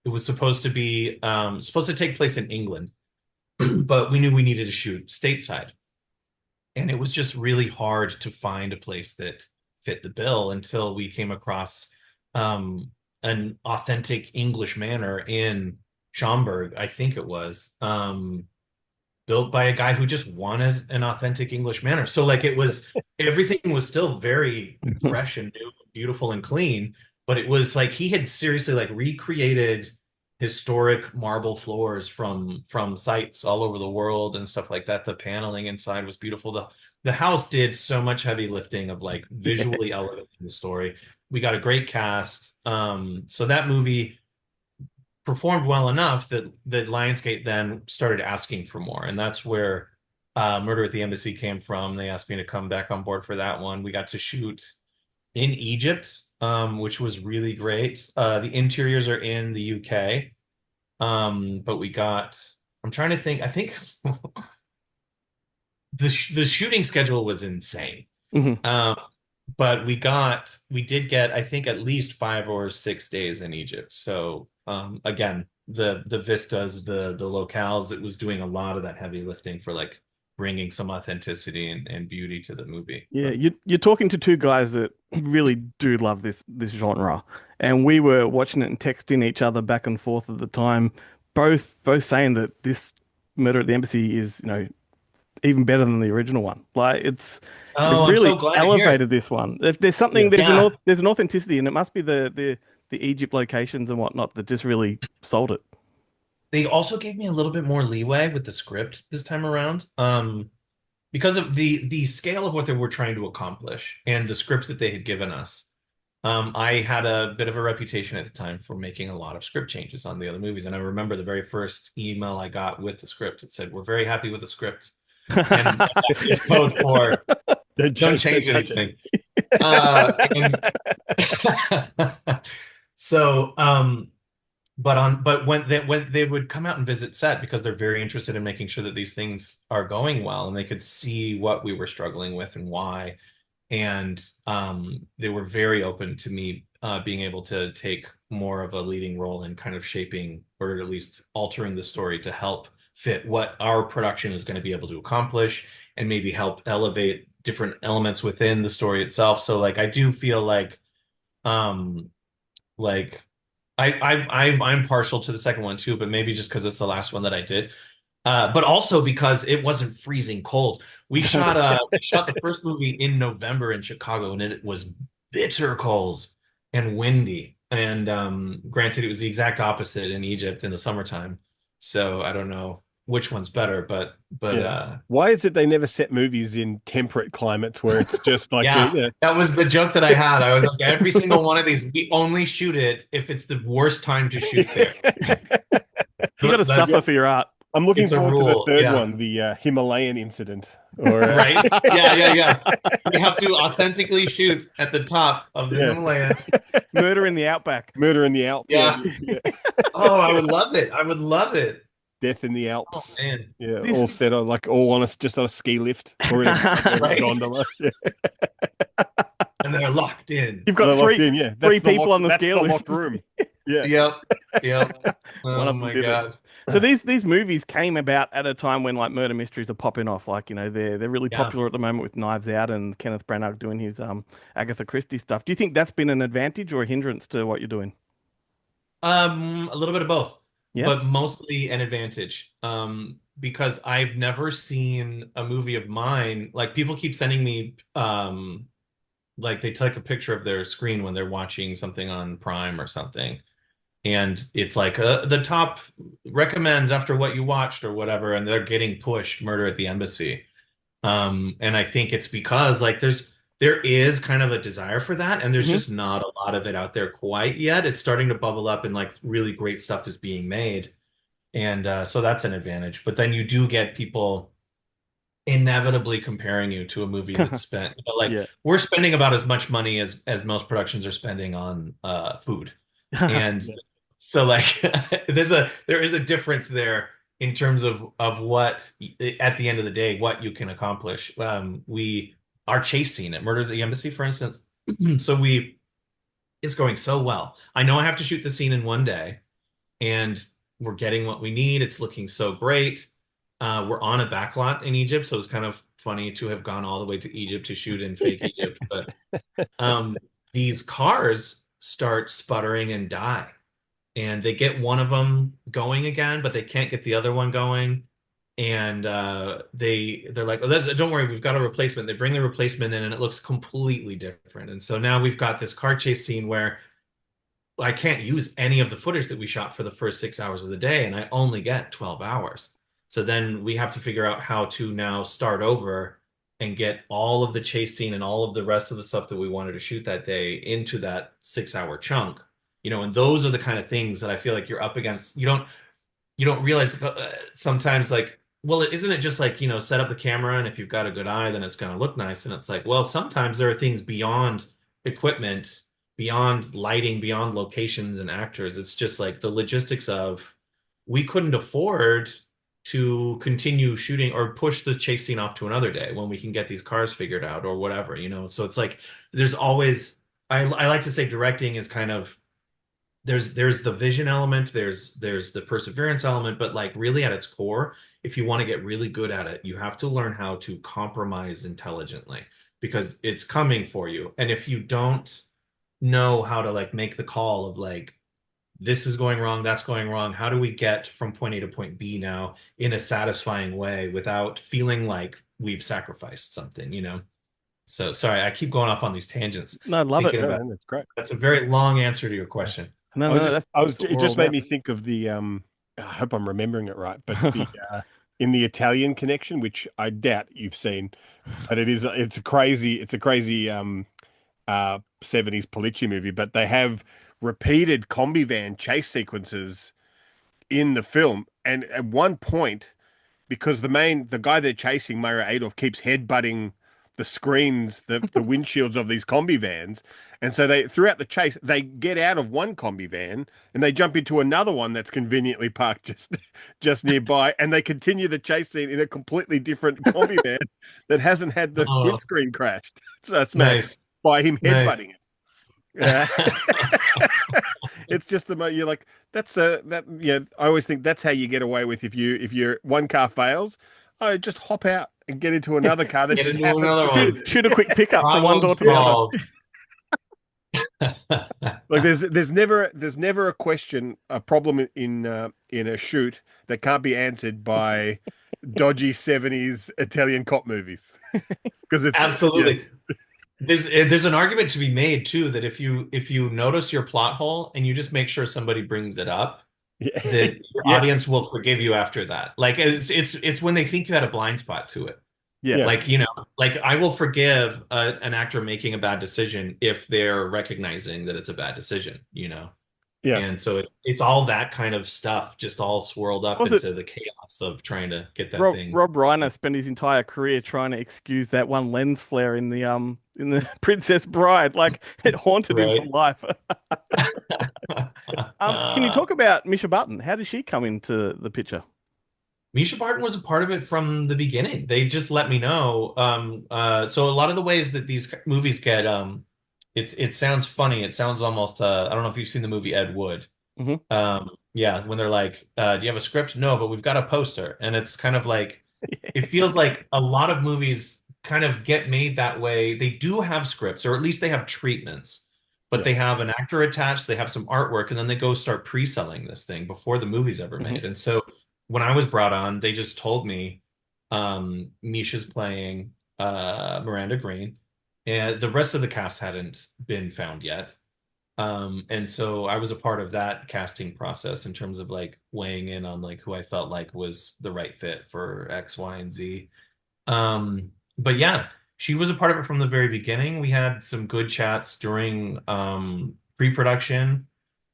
It was supposed to take place in England, but we knew we needed to shoot stateside, and it was just really hard to find a place that fit the bill until we came across an authentic English manor in Schaumburg, I think it was, built by a guy who just wanted an authentic English manor. So like everything was still very fresh and new, beautiful and clean, but it was like he had seriously like recreated historic marble floors from sites all over the world and stuff like that. The paneling inside was beautiful. The house did so much heavy lifting of like visually elevating the story. We got a great cast. So that movie performed well enough that Lionsgate then started asking for more. And that's where Murder at the Embassy came from. They asked me to come back on board for that one. We got to shoot in Egypt, which was really great. The interiors are in the UK. But we got I'm trying to think. I think the shooting schedule was insane. Mhm. But we did get, I think, at least 5 or 6 days in Egypt. So again, the vistas, the locales, it was doing a lot of that heavy lifting for like bringing some authenticity and beauty to the movie. Yeah, But you're talking to two guys that really do love this genre, and we were watching it and texting each other back and forth at the time, both saying that this Murder at the Embassy is, even better than the original one. Like they've I'm so really glad to hear it. elevated this one. If there's something, Yeah. there's an authenticity, and it must be the Egypt locations and whatnot that just really sold it. They also gave me a little bit more leeway with the script this time around. Because of the scale of what they were trying to accomplish and the script that they had given us. I had a bit of a reputation at the time for making a lot of script changes on the other movies. And I remember the very first email I got with the script. It said, "We're very happy with the script." And that is code for don't change anything. So, but when they would come out and visit set because they're very interested in making sure that these things are going well and they could see what we were struggling with and why. And they were very open to me being able to take more of a leading role in kind of shaping or at least altering the story to help fit what our production is going to be able to accomplish and maybe help elevate different elements within the story itself. So like I do feel um like I'm partial to the second one too, but maybe just because it's the last one that I did. But also because it wasn't freezing cold. We shot the first movie in November in Chicago, and it was bitter cold and windy. And granted, it was the exact opposite in Egypt in the summertime. So I don't know which one's better, but Why is it they never set movies in temperate climates where it's just like yeah, that was the joke that I had. I was like, every single one of these, we only shoot it if it's the worst time to shoot there. You got to suffer for your art. I'm looking It's a forward rule, to the third yeah. one, the Himalayan incident. Or Right? Yeah. We have to authentically shoot at the top of the Himalaya. Murder in the Outback. Murder in the Alps. Yeah. Oh, I would love it. I would love it. Death in the Alps. Oh, man. Yeah, all set on just on a ski lift or in a Right. gondola. Yeah. And they're locked in. You've got They're three, locked in, yeah. three people on the that's scale the lift. locked room. Yeah. Yep. One Oh of them my did it. God. So these movies came about at a time when like murder mysteries are popping off. Like, they're really Yeah. popular at the moment with Knives Out and Kenneth Branagh doing his Agatha Christie stuff. Do you think that's been an advantage or a hindrance to what you're doing? A little bit of both, Yeah. but mostly an advantage. Because I've never seen a movie of mine. Like people keep sending me, like they take a picture of their screen when they're watching something on Prime or something, and it's like the top recommends after what you watched or whatever, and they're getting pushed Murder at the Embassy. And I think it's because like there is kind of a desire for that, and there's just not a lot of it out there quite yet. It's starting to bubble up, and like really great stuff is being made, and so that's an advantage. But then you do get people inevitably comparing you to a movie that's spent, Yeah. we're spending about as much money as most productions are spending on food, and so like there is a difference there in terms of what at the end of the day what you can accomplish. Our chase scene at Murder at the Embassy, for instance, so it's going so well. I know I have to shoot the scene in one day, and we're getting what we need. It's looking so great. We're on a backlot in Egypt, so it's kind of funny to have gone all the way to Egypt to shoot in fake Egypt. But these cars start sputtering and die, and they get one of them going again, but they can't get the other one going. And they're like, oh, don't worry, we've got a replacement. They bring the replacement in, and it looks completely different. And so now we've got this car chase scene where I can't use any of the footage that we shot for the first 6 hours of the day, and I only get 12 hours. So then we have to figure out how to now start over and get all of the chase scene and all of the rest of the stuff that we wanted to shoot that day into that 6 hour chunk. And those are the kind of things that I feel like you're up against. You don't realize sometimes, like, well, isn't it just like, set up the camera, and if you've got a good eye, then it's going to look nice. And it's like, well, sometimes there are things beyond equipment, beyond lighting, beyond locations and actors. It's just like the logistics of we couldn't afford to continue shooting or push the chase scene off to another day when we can get these cars figured out or whatever, you know? So it's like, there's always, I like to say directing is kind of, there's the vision element, there's the perseverance element, but like really at its core, if you want to get really good at it, you have to learn how to compromise intelligently because it's coming for you. And if you don't know how to like make the call of like, this is going wrong, that's going wrong, how do we get from point A to point B now in a satisfying way without feeling like we've sacrificed something, you know? So sorry, I keep going off on these tangents. No, I love it. No, man, that's great. That's a very long answer to your question. No, it just made me think of the I hope I'm remembering it right, but the in the Italian Connection, which I doubt you've seen, but it's a crazy 70s Polizzi movie, but they have repeated combi van chase sequences in the film, and at one point, because the guy they're chasing, Mario Adolf, keeps headbutting the screens, the windshields of these combi vans. And so they, throughout the chase, they get out of one combi van and they jump into another one that's conveniently parked just nearby. And they continue the chase scene in a completely different combi van that hasn't had the windscreen crashed. So it's nice. By him headbutting it. Yeah. It's just you're like, I always think that's how you get away with if your one car fails. Oh, just hop out and get into another car. That just happens. Shoot a quick pickup from one door to the other. Like there's never a problem in a shoot that can't be answered by dodgy 70s Italian cop movies. Because it's absolutely. There's an argument to be made too that if you notice your plot hole and you just make sure somebody brings it up, that your audience will forgive you after that. Like it's when they think you had a blind spot to it. Yeah. Like, you know, like I will forgive an actor making a bad decision if they're recognizing that it's a bad decision, you know? Yeah. And so it's all that kind of stuff just all swirled up into the chaos of trying to get that thing. Rob Reiner spent his entire career trying to excuse that one lens flare in the Princess Bride. Like it haunted him for life. Can you talk about Misha Barton? How did she come into the picture? Misha Barton was a part of it from the beginning. They just let me know. So a lot of the ways that these movies get, it sounds funny. It sounds almost, I don't know if you've seen the movie Ed Wood. Mm-hmm. Yeah, when they're like, do you have a script? No, but we've got a poster. And it's kind of like, it feels like a lot of movies kind of get made that way. They do have scripts, or at least they have treatments, but they have an actor attached, they have some artwork, and then they go start pre-selling this thing before the movie's ever made. And so when I was brought on, they just told me Misha's playing Miranda Green, and the rest of the cast hadn't been found yet. And so I was a part of that casting process in terms of like weighing in on like who I felt like was the right fit for X, Y, and Z. But yeah, she was a part of it from the very beginning. We had some good chats during pre-production,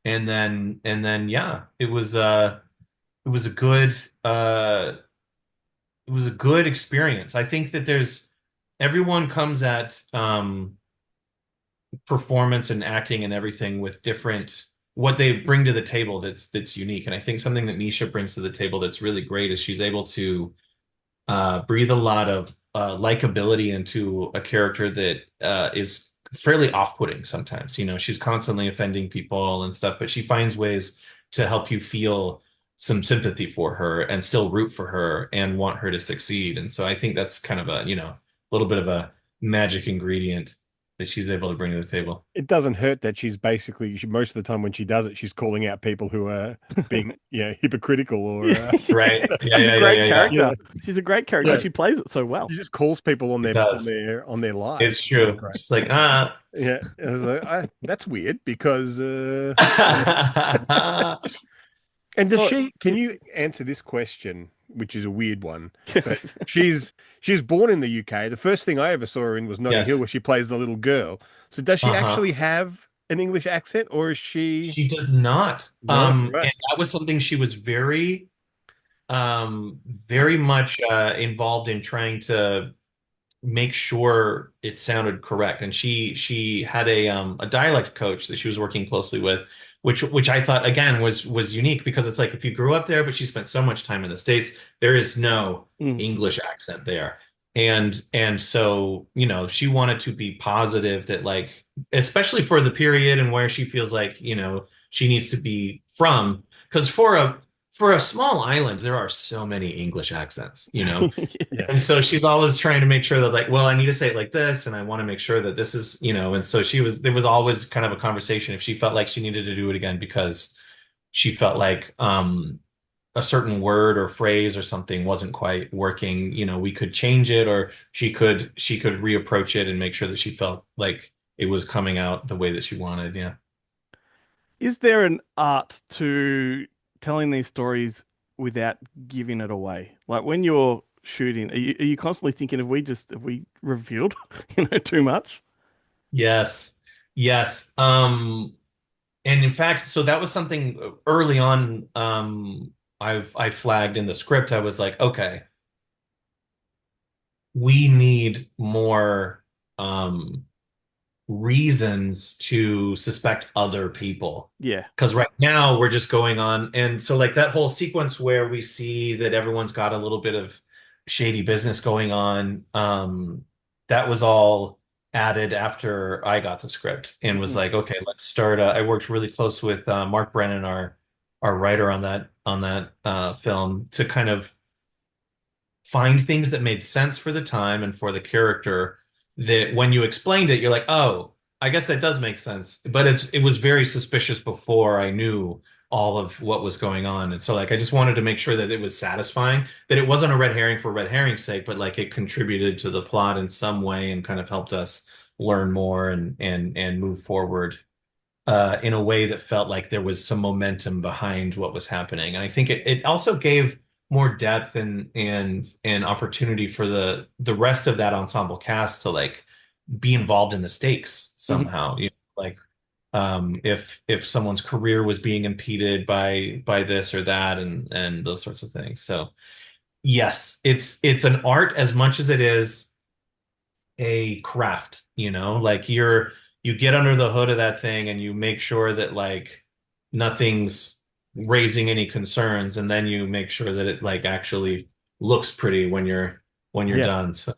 and then yeah, it was a good experience. I think that everyone comes at performance and acting and everything with different what they bring to the table that's unique. And I think something that Misha brings to the table that's really great is she's able to breathe a lot of likability into a character that is fairly off-putting sometimes. You know, she's constantly offending people and stuff, but she finds ways to help you feel some sympathy for her and still root for her and want her to succeed. And so I think that's kind of a, you know, a little bit of a magic ingredient that she's able to bring to the table. It doesn't hurt that she's basically, most of the time when she does it, she's calling out people who are being hypocritical or right. She's a great character. Yeah. She's a great character. Yeah. She plays it so well. She just calls people on their lives. It's true. It's like yeah. I was like, that's weird because and does can you answer this question, which is a weird one? But she's born in the UK. The first thing I ever saw her in was Notting Hill, where she plays the little girl. So does she actually have an English accent, or is she? She does not. And that was something she was very much involved in trying to make sure it sounded correct. And she had a dialect coach that she was working closely with, which I thought again was unique because it's like if you grew up there, but she spent so much time in the States, there is no English accent there. And so, you know, she wanted to be positive that like, especially for the period and where she feels like, you know, she needs to be from, because for a small island, there are so many English accents, you know? Yeah. And so she's always trying to make sure that like, well, I need to say it like this, and I want to make sure that this is, you know, and so there was always kind of a conversation if she felt like she needed to do it again because she felt like a certain word or phrase or something wasn't quite working, you know, we could change it, or she could reapproach it and make sure that she felt like it was coming out the way that she wanted. Yeah. Is there an art to telling these stories without giving it away? Like when you're shooting, are you constantly thinking, have we revealed, too much? Yes. Yes. And in fact, so that was something early on, I flagged in the script. I was like, okay, we need more reasons to suspect other people. Yeah. Because right now we're just going on. And so, like, that whole sequence where we see that everyone's got a little bit of shady business going on, that was all added after I got the script and was like, okay, let's start. I worked really close with Mark Brennan, our writer on that film, to kind of find things that made sense for the time and for the character, that when you explained it, you're like, oh, I guess that does make sense. But it was very suspicious before I knew all of what was going on. And so like I just wanted to make sure that it was satisfying, that it wasn't a red herring for red herring's sake, but like it contributed to the plot in some way and kind of helped us learn more and move forward in a way that felt like there was some momentum behind what was happening. And I think it also gave more depth and opportunity for the rest of that ensemble cast to like be involved in the stakes somehow. You know, like if someone's career was being impeded by this or that and those sorts of things. So yes, it's an art as much as it is a craft, you know, like you get under the hood of that thing and you make sure that like nothing's raising any concerns, and then you make sure that it like actually looks pretty when you're Yeah. done. So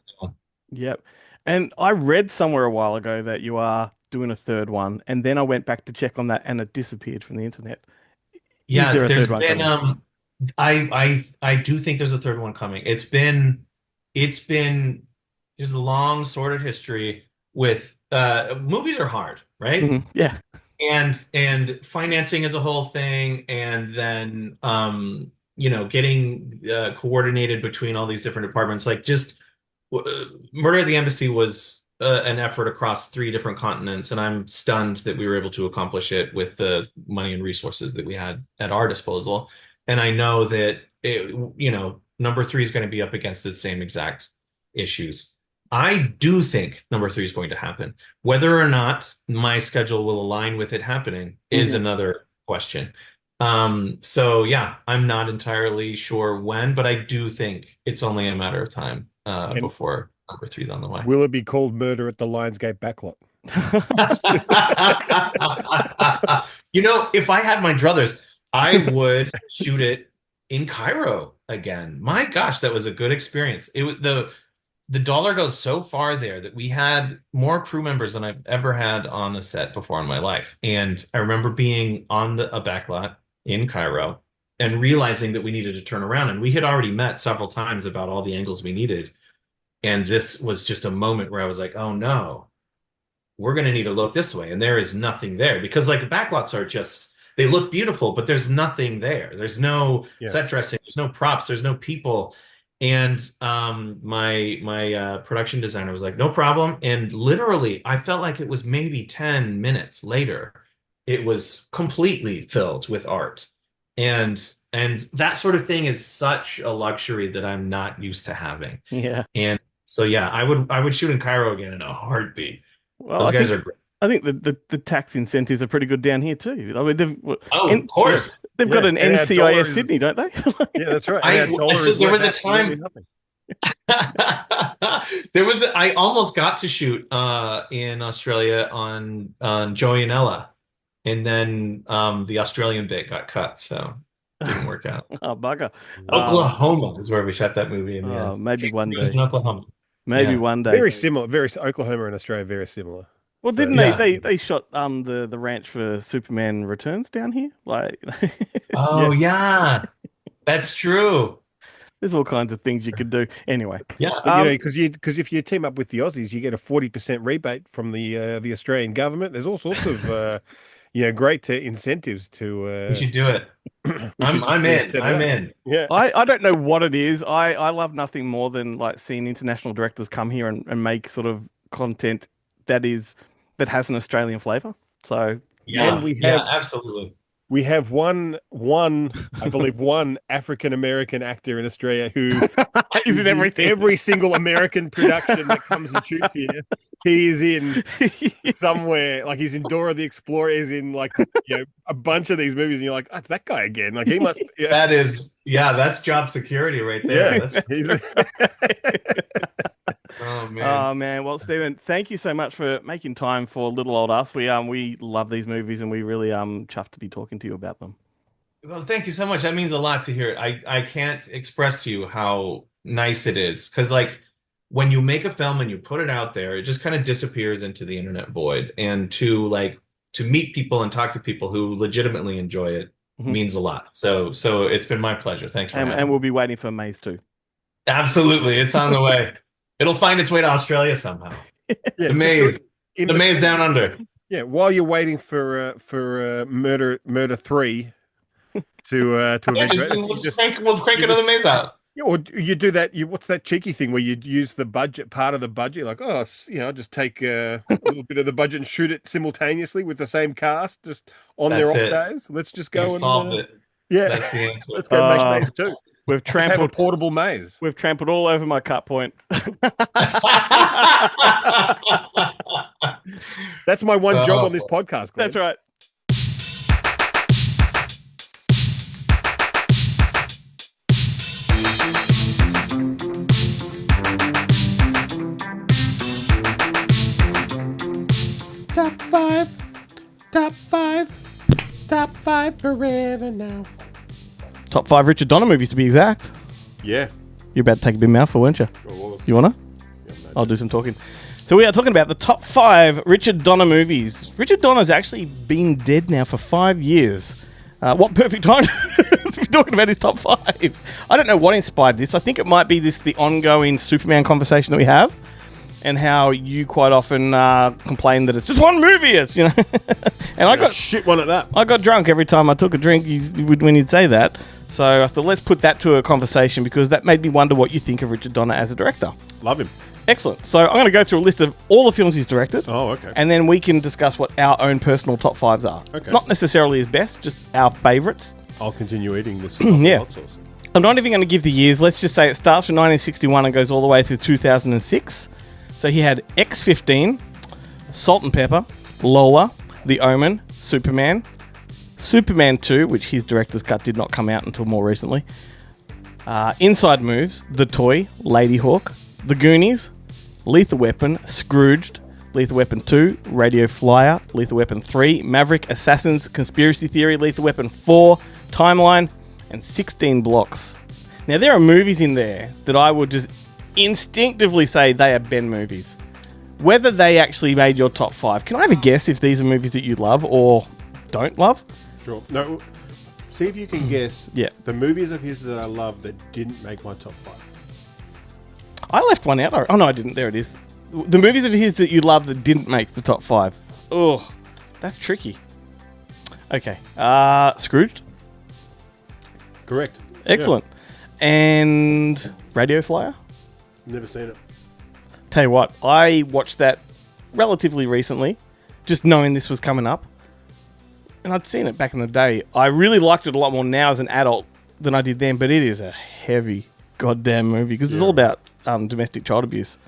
Yep. And I read somewhere a while ago that you are doing a third one, and then I went back to check on that and it disappeared from the internet. Is yeah, there a there's third one been coming? I do think there's a third one coming. It's been there's a long sordid history with movies are hard, right? Yeah. And financing is a whole thing, and then you know, getting coordinated between all these different departments, like just Murder at the Embassy was an effort across 3 different continents, and I'm stunned that we were able to accomplish it with the money and resources that we had at our disposal. And I know that you know, number 3 is going to be up against the same exact issues. I do think number 3 is going to happen. Whether or not my schedule will align with it happening is another question. So yeah, I'm not entirely sure when, but I do think it's only a matter of time before number 3 is on the way. Will it be called Murder at the Lionsgate Backlot? You know, if I had my druthers, I would shoot it in Cairo again. My gosh, that was a good experience. It was the dollar goes so far there that we had more crew members than I've ever had on a set before in my life. And I remember being on a backlot in Cairo and realizing that we needed to turn around. And we had already met several times about all the angles we needed. And this was just a moment where I was like, oh no, we're going to need to look this way. And there is nothing there, because like the backlots are just, they look beautiful, but there's nothing there. There's no set dressing. There's no props. There's no people. And my production designer was like, no problem. And literally, I felt like it was maybe 10 minutes later, it was completely filled with art. And that sort of thing is such a luxury that I'm not used to having. Yeah. And so, yeah, I would shoot in Cairo again in a heartbeat. Well, Those guys are great. I think the tax incentives are pretty good down here too. I mean, of course. They've got an and our dollar NCIS is- Sydney, don't they? Yeah, that's right. There was a time I almost got to shoot in Australia on Joey and Ella, and then the Australian bit got cut, so it didn't work out. Oh, bugger. Oklahoma is where we shot that movie in the end. Maybe one day. In Oklahoma. Maybe Yeah. one day. Very similar. Very Oklahoma and Australia, very similar. Well, So- didn't Yeah. they shot the ranch for Superman Returns down here? Like, Oh yeah, that's true. there's all kinds of things you could do. Anyway, Yeah. But, because if you team up with the Aussies, you get a 40% rebate from the Australian government. There's all sorts of great incentives to. We should do it. I'm in. set it I'm up. in. Yeah. I don't know what it is. I love nothing more than like seeing international directors come here and make sort of content that has an Australian flavour. So Yeah, And we yeah, have- absolutely. We have one, I believe, one African American actor in Australia who is it everything? every single American production that comes and shoots here, he is in somewhere. Like he's in Dora the Explorer, he's in like a bunch of these movies, and you're like, oh, it's that guy again. Like he must. Yeah, That's job security right there. yeah. That's, oh man. Oh man, well, Stephen, thank you so much for making time for little old us. We love these movies, and we really chuffed to be talking to you about them. Well, thank you so much. That means a lot to hear. I can't express to you how nice it is, because like when you make a film and you put it out there, it just kind of disappears into the internet void. And to meet people and talk to people who legitimately enjoy it means a lot. So it's been my pleasure. Thanks for having me. And we'll be waiting for Maze too. Absolutely, it's on the way. It'll find its way to Australia somehow. Yeah, The maze down under. Yeah, while you're waiting for Murder 3 to eventuate, We'll crank another maze out. Yeah, or you do that. What's that cheeky thing where you use the part of the budget? Like, I'll just take a little bit of the budget and shoot it simultaneously with the same cast, just on their off days. Let's just go You've solved it. Yeah, That's the answer. let's go make maze too. We've Just have a trampled portable maze. We've trampled all over my cut point. That's my one job on this podcast. Glenn. That's right. Top five forever now. Top 5 Richard Donner movies to be exact. Yeah. You're about to take a big mouthful, weren't you? You wanna? I'll do some talking. So we are talking about the top 5 Richard Donner movies. Richard Donner's actually been dead now for 5 years. What perfect time to be talking about his top 5. I don't know what inspired this. I think it might be the ongoing Superman conversation that we have, and how you quite often complain that it's just one movie. And I got shit one at that. I got drunk every time I took a drink when you'd say that. So I thought, let's put that to a conversation, because that made me wonder what you think of Richard Donner as a director. Love him. Excellent. So I'm going to go through a list of all the films he's directed. Oh, okay. And then we can discuss what our own personal top 5s are. Okay. Not necessarily his best, just our favourites. I'll continue eating this. Yeah. Hot sauce. I'm not even going to give the years. Let's just say it starts from 1961 and goes all the way through 2006. So he had X-15, Salt and Pepper, Lola, The Omen, Superman 2, which his director's cut did not come out until more recently, Inside Moves, The Toy, Lady Hawk, The Goonies, Lethal Weapon, Scrooged, Lethal Weapon 2, Radio Flyer, Lethal Weapon 3, Maverick, Assassins, Conspiracy Theory, Lethal Weapon 4, Timeline, and 16 Blocks. Now, there are movies in there that I would just instinctively say they are Ben movies. Whether they actually made your top 5. Can I have a guess if these are movies that you love or don't love? Sure. No. See if you can guess. Yeah. The movies of his that I love that didn't make my top 5. I left one out. Oh, no, I didn't. There it is. The movies of his that you love that didn't make the top 5. Oh, that's tricky. Okay. Scrooged. Correct. Excellent. Yeah. And Radio Flyer. Never seen it. Tell you what, I watched that relatively recently, just knowing this was coming up. And I'd seen it back in the day. I really liked it a lot more now as an adult than I did then, but it is a heavy goddamn movie, because it's all about domestic child abuse.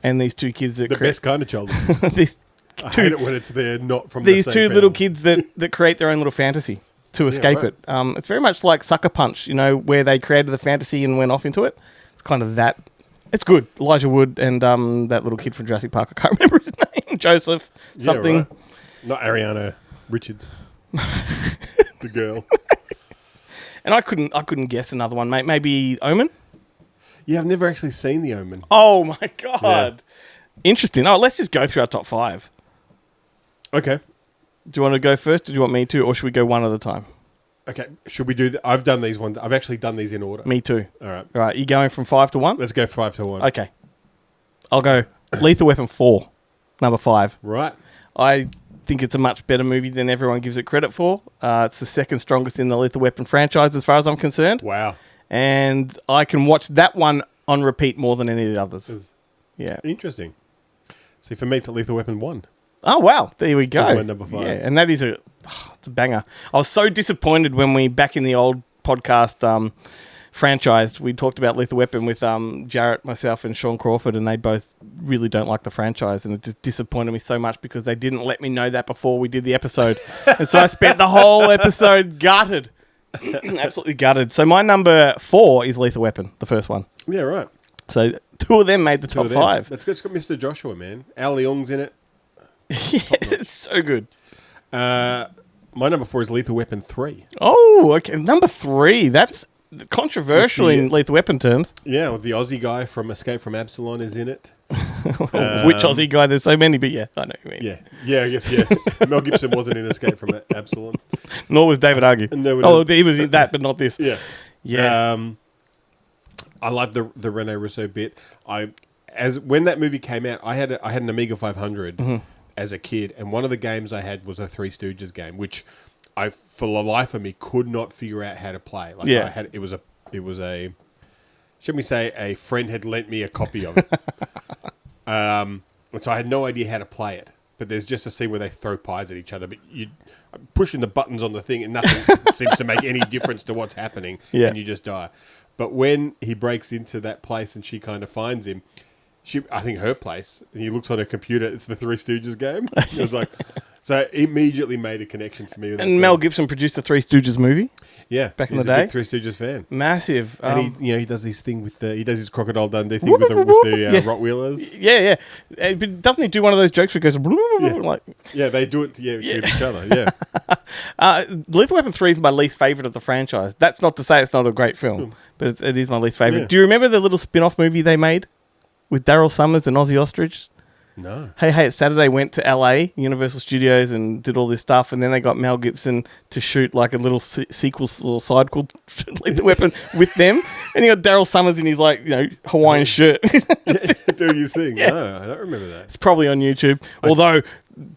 And these two kids that the best kind of child abuse. I hate it when it's there, not from these the same two family. little kids that create their own little fantasy to escape right. it. It's very much like Sucker Punch, where they created the fantasy and went off into it. It's kind of that It's good. Elijah Wood and that little kid from Jurassic Park. I can't remember his name. Joseph something. Yeah, right. Not Ariana Richards. The girl. And I couldn't guess another one, mate. Maybe Omen? Yeah, I've never actually seen The Omen. Oh, my God. Yeah. Interesting. Oh, let's just go through our top 5. Okay. Do you want to go first, or do you want me to, or should we go one at a time? Okay. Should we do I've done these ones. I've actually done these in order. Me too. All right. All right, you going from 5 to 1? Let's go 5 to 1. Okay. I'll go Lethal Weapon 4, number 5. Right. I think it's a much better movie than everyone gives it credit for. It's the second strongest in the Lethal Weapon franchise as far as I'm concerned. Wow. And I can watch that one on repeat more than any of the others. Yeah. Interesting. See, for me, it's a Lethal Weapon 1. Oh, wow. There we go. That's my number 5. Yeah, and that is it's a banger. I was so disappointed when we, back in the old podcast franchise, we talked about Lethal Weapon with Jarrett, myself, and Sean Crawford, and they both really don't like the franchise, and it just disappointed me so much because they didn't let me know that before we did the episode. And so I spent the whole episode gutted. Absolutely gutted. So my number 4 is Lethal Weapon, the first one. Yeah, right. So 2 of them made the top 5. That's good. It's got Mr. Joshua, man. Al Leong's in it. Yeah, it's so good. My number 4 is Lethal Weapon 3. Oh, okay. Number 3. That's controversial in Lethal Weapon terms. Yeah, with the Aussie guy from Escape from Absalom is in it. Which Aussie guy? There's so many, but yeah, I know what you mean. Yeah, I guess, yeah. Mel Gibson wasn't in Escape from Absalom. Nor was David Argue. He was in that, but not this. Yeah. Yeah. I love the Rene Russo bit. When that movie came out, I had an Amiga 500 as a kid, and one of the games I had was a Three Stooges game, which I, for the life of me, could not figure out how to play. Like, Yeah. it was a should we say a friend had lent me a copy of it. And so I had no idea how to play it. But there's just a scene where they throw pies at each other, but you pushing the buttons on the thing and nothing seems to make any difference to what's happening, and you just die. But when he breaks into that place and she kind of finds him, I think her place, and he looks on her computer, it's the Three Stooges game. It was like, so it immediately made a connection for me with that And film. Mel Gibson produced the Three Stooges movie. Yeah, back in the he's day. a big Three Stooges fan. Massive. And he does this thing with he does his Crocodile Dundee thing with the Rottweilers. Yeah. But doesn't he do one of those jokes where he goes like? Yeah, they do it to each other. Yeah. Lethal Weapon 3 is my least favorite of the franchise. That's not to say it's not a great film, but it is my least favorite. Yeah. Do you remember the little spin-off movie they made with Daryl Summers and Ozzy Ostrich? No. Hey, It's Saturday went to LA, Universal Studios, and did all this stuff, and then they got Mel Gibson to shoot like a little sequel, little side called Lethal Weapon with them, and you got Daryl Summers in his Hawaiian shirt. Doing his thing. Yeah. No, I don't remember that. It's probably on YouTube. Although,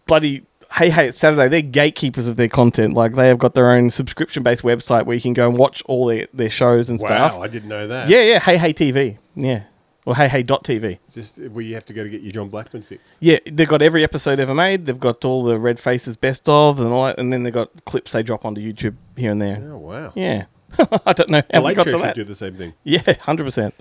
bloody Hey, It's Saturday, they're gatekeepers of their content. Like, they have got their own subscription-based website where you can go and watch all their shows and stuff. Wow, I didn't know that. Yeah, Hey TV. Yeah. Or HeyHey.tv. It's just where you have to go to get your John Blackman fix. Yeah, they've got every episode ever made. They've got all the Red Faces best of and all that, and then they've got clips they drop onto YouTube here and there. Oh, wow. Yeah. I don't know how The we Late got Show to should that. do the same thing. Yeah, 100%.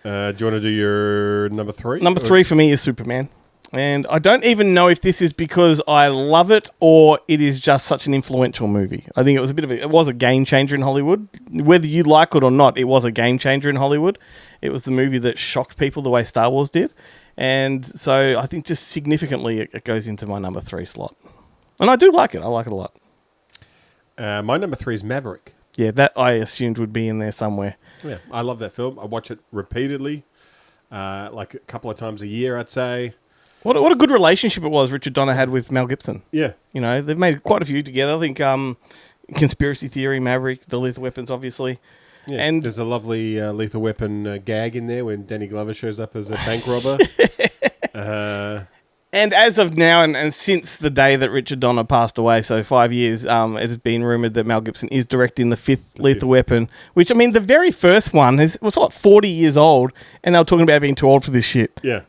Do you want to do your number 3? Number 3 for me is Superman. And I don't even know if this is because I love it or it is just such an influential movie. I think it was a game changer in Hollywood. Whether you like it or not, it was a game changer in Hollywood. It was the movie that shocked people the way Star Wars did. And so I think just significantly it goes into my number 3 slot. And I do like it. I like it a lot. My number 3 is Maverick. Yeah, that I assumed would be in there somewhere. Yeah, I love that film. I watch it repeatedly, like a couple of times a year, I'd say. What a good relationship it was Richard Donner had with Mel Gibson. Yeah. You know, they've made quite a few together. I think Conspiracy Theory, Maverick, The Lethal Weapons, obviously. Yeah, and there's a lovely Lethal Weapon gag in there when Danny Glover shows up as a bank robber. And as of now, and since the day that Richard Donner passed away, so 5 years, it has been rumoured that Mel Gibson is directing the fifth Lethal Weapon, which, I mean, the very first one was 40 years old, and they were talking about being too old for this shit. Yeah.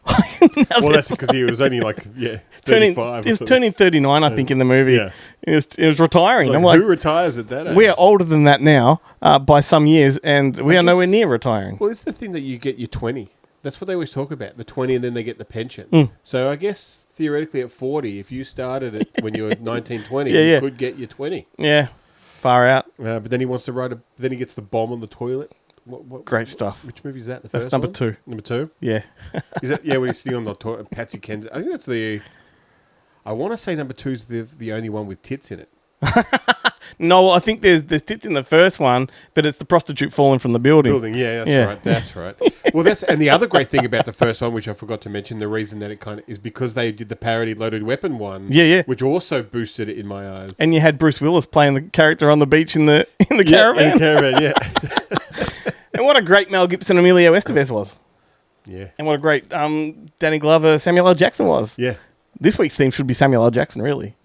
Well, that's because he was only 35. He was turning 39, I think, in the movie. Yeah. He was retiring. I'm like, who retires at that age? We are older than that now by some years, and we are nowhere near retiring. Well, it's the thing that you get your 20. That's what they always talk about, the 20, and then they get the pension. So I guess theoretically at 40, if you started it when you were 19, 20, you could get your 20. Yeah, far out. But then he wants to then he gets the bomb on the toilet Great stuff. Which movie is that? The That's first number one? 2. Number 2? Yeah. Is that when he's sitting on the toilet? Patsy Ken's. I think that's the. I want to say number 2 is the only one with tits in it. No, I think there's tits in the first one, but it's the prostitute falling from the building. Yeah, that's right. Well, and the other great thing about the first one, which I forgot to mention, the reason that it kind of is because they did the parody Loaded Weapon one. Yeah. Which also boosted it in my eyes. And you had Bruce Willis playing the character on the beach in the caravan. In the caravan, yeah. And what a great Mel Gibson Emilio Estevez was. Yeah. And what a great Danny Glover Samuel L. Jackson was. Yeah. This week's theme should be Samuel L. Jackson, really.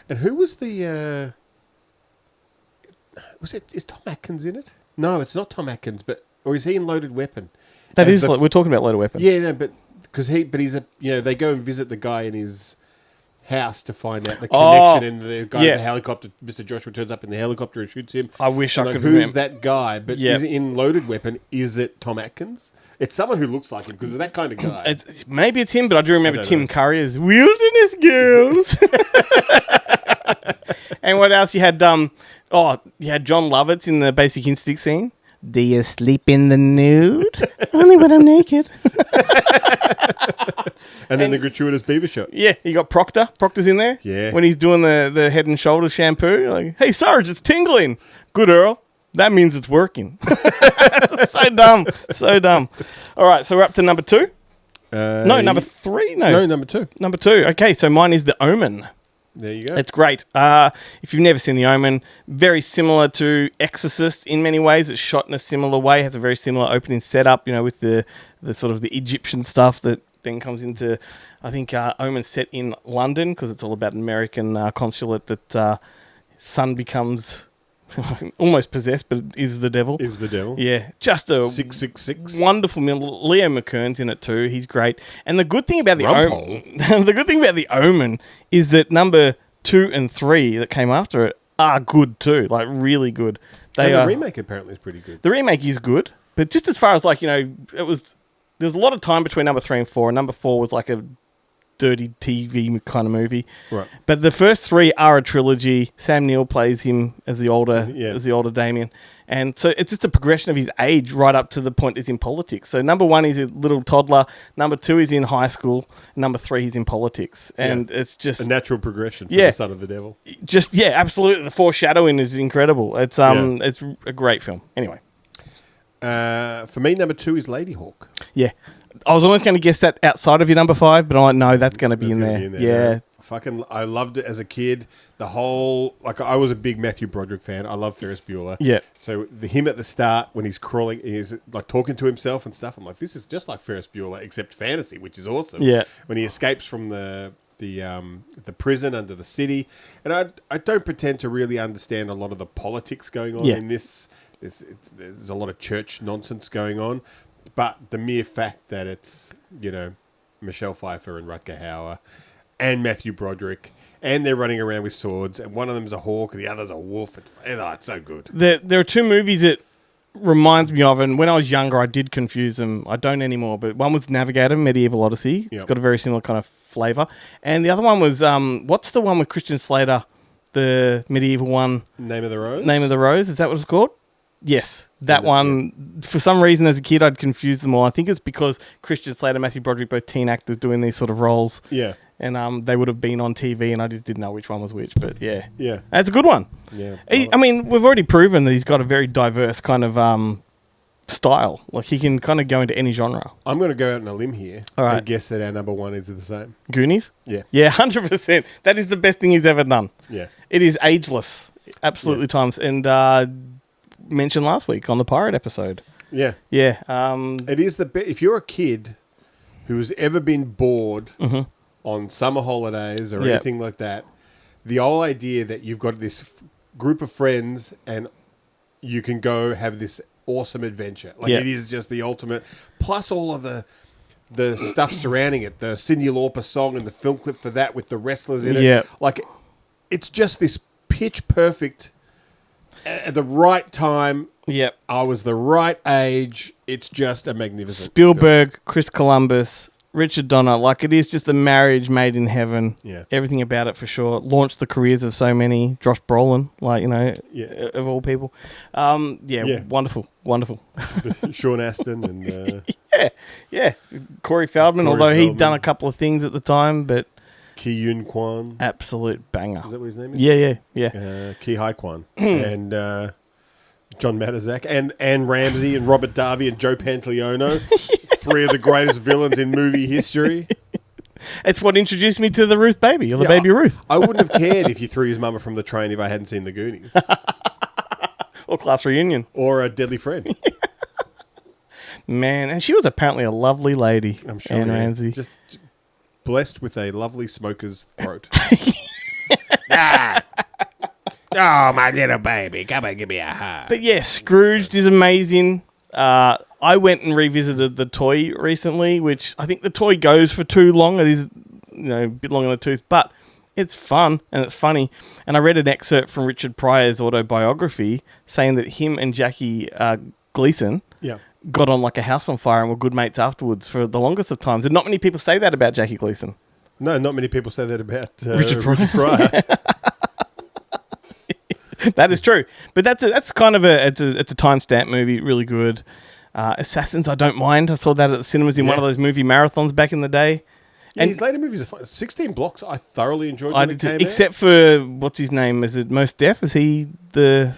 And who was the... Is Tom Atkins in it? No, it's not Tom Atkins, or is he in Loaded Weapon? We're talking about Loaded Weapon. Yeah, no, but he's they go and visit the guy in his house to find out the connection, and the guy in the helicopter, Mr. Joshua, turns up in the helicopter and shoots him. I wish I could who's remember. that guy? But is it in Loaded Weapon, is it Tom Atkins? It's someone who looks like him because of that kind of guy. Maybe it's him, but I do remember Tim Curry as Wilderness Girls. And what else? You had you had John Lovitz in the Basic Instinct scene. Do you sleep in the nude? Only when I'm naked. And then the gratuitous beaver shot. Yeah, you got Proctor. Proctor's in there. Yeah. When he's doing the Head and Shoulders shampoo. Like, hey, Sarge, it's tingling. Good, Earl. That means it's working. So dumb. So dumb. All right, so we're up to number 2. No, number 3. No, number 2. Number 2. Okay, so mine is The Omen. There you go. It's great. If you've never seen The Omen, very similar to Exorcist in many ways. It's shot in a similar way. Has a very similar opening setup, with the sort of the Egyptian stuff that then comes into, I think, Omen's set in London because it's all about an American consulate that son becomes almost possessed, but is the devil. Is the devil. Yeah. Just a 666. wonderful middle. Leo McKern's in it too. He's great. And the good thing about the Omen is that number 2 and 3 that came after it are good too. Like really good. The remake apparently is pretty good. The remake is good, but just as far as there's a lot of time between number 3 and 4. And number 4 was like a dirty TV kind of movie. Right. But the first 3 are a trilogy. Sam Neill plays him as the older Damien. And so it's just a progression of his age right up to the point he's in politics. So number 1 is a little toddler. Number 2 is in high school. Number 3 he's in politics. And it's just a natural progression for the son of the devil. Absolutely. The foreshadowing is incredible. It's it's a great film. Anyway. For me, number 2 is Lady Hawk. Yeah. I was almost going to guess that outside of your number 5, but I'm like, no, that's going to be in there. Yeah. I loved it as a kid. The whole, I was a big Matthew Broderick fan. I love Ferris Bueller. Yeah. So him at the start when he's crawling, he's like talking to himself and stuff. I'm like, this is just like Ferris Bueller except fantasy, which is awesome. Yeah. When he escapes from the prison under the city, and I don't pretend to really understand a lot of the politics going on in this. There's a lot of church nonsense going on. But the mere fact that it's, Michelle Pfeiffer and Rutger Hauer and Matthew Broderick, and they're running around with swords, and one of them's a hawk and the other's a wolf. It's so good. There are 2 movies that reminds me of, and when I was younger, I did confuse them. I don't anymore, but one was Navigator, Medieval Odyssey. Yep. It's got a very similar kind of flavour. And the other one was, what's the one with Christian Slater, the medieval one? Name of the Rose? Name of the Rose, is that what it's called? Yes, that one. Yeah. For some reason, as a kid, I'd confused them all. I think it's because Christian Slater, Matthew Broderick, both teen actors doing these sort of roles. Yeah. And they would have been on TV, and I just didn't know which one was which. But yeah. Yeah. That's a good one. Yeah. I mean, we've already proven that he's got a very diverse kind of style. Like, he can kind of go into any genre. I'm going to go out on a limb here and guess that our number 1 is the same. Goonies? Yeah. Yeah, 100%. That is the best thing he's ever done. Yeah. It is ageless. Absolutely times. And mentioned last week on the Pirate episode. Yeah. Yeah. It is if you're a kid who's ever been bored on summer holidays or anything like that, the whole idea that you've got this group of friends and you can go have this awesome adventure. It is just the ultimate. Plus all of the stuff surrounding it, the Cyndi Lauper song and the film clip for that with the wrestlers in it. Yeah. It's just this pitch perfect at the right time. Yep. I was the right age. It's just a magnificent Spielberg, film. Chris Columbus, Richard Donner, like it is just a marriage made in heaven. Yeah. Everything about it for sure. Launched the careers of so many. Josh Brolin, like, you know, of all people. Wonderful. Sean Astin and Corey Feldman, although he'd done a couple of things at the time, but Ki Yun Kwan. Absolute banger. Is that what his name is? Yeah. Ki Hai Kwan. And John Matizak and Anne Ramsey and Robert Darby and Joe Pantoliano. 3 of the greatest villains in movie history. It's what introduced me to the Ruth baby, or the baby Ruth. I wouldn't have cared if you threw his mama from the train if I hadn't seen The Goonies. Or Class Reunion. Or A Deadly Friend. Man, and she was apparently a lovely lady, I'm sure. Anne Ramsey. Just blessed with a lovely smoker's throat. Oh, my little baby. Come and give me a hug. But yeah, Scrooged is amazing. I went and revisited the toy recently, which I think the toy goes for too long. It is, a bit long in the tooth, but it's fun and it's funny. And I read an excerpt from Richard Pryor's autobiography saying that him and Jackie Gleason got on like a house on fire and were good mates afterwards for the longest of times. And not many people say that about Jackie Gleason. No, not many people say that about Richard Pryor. That is true, but that's kind of it's a timestamp movie, really good. Assassins, I don't mind. I saw that at the cinemas in one of those movie marathons back in the day. Yeah, and his later movies are fun. 16 Blocks, I thoroughly enjoyed. I did too, except for what's his name? Is it Mos Def? Is he the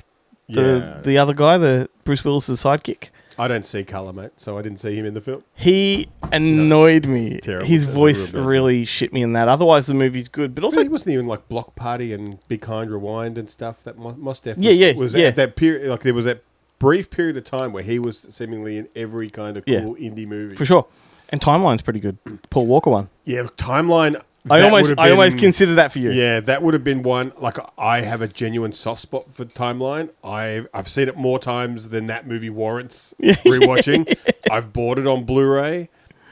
other guy, the Bruce Willis's sidekick? I don't see colour, mate, so I didn't see him in the film. He annoyed me. Terrible. His That's voice a real bad really shit me in that. Otherwise, the movie's good. But also, he wasn't even like Block Party and Be Kind Rewind and stuff. That Mos Def was yeah. At that period. Like there was that brief period of time where he was seemingly in every kind of cool indie movie for sure. And Timeline's pretty good. Paul Walker one. Yeah, look, Timeline. I almost consider that for you. Yeah, that would have been one. Like I have a genuine soft spot for Timeline. I've seen it more times than that movie warrants rewatching. I've bought it on Blu-ray.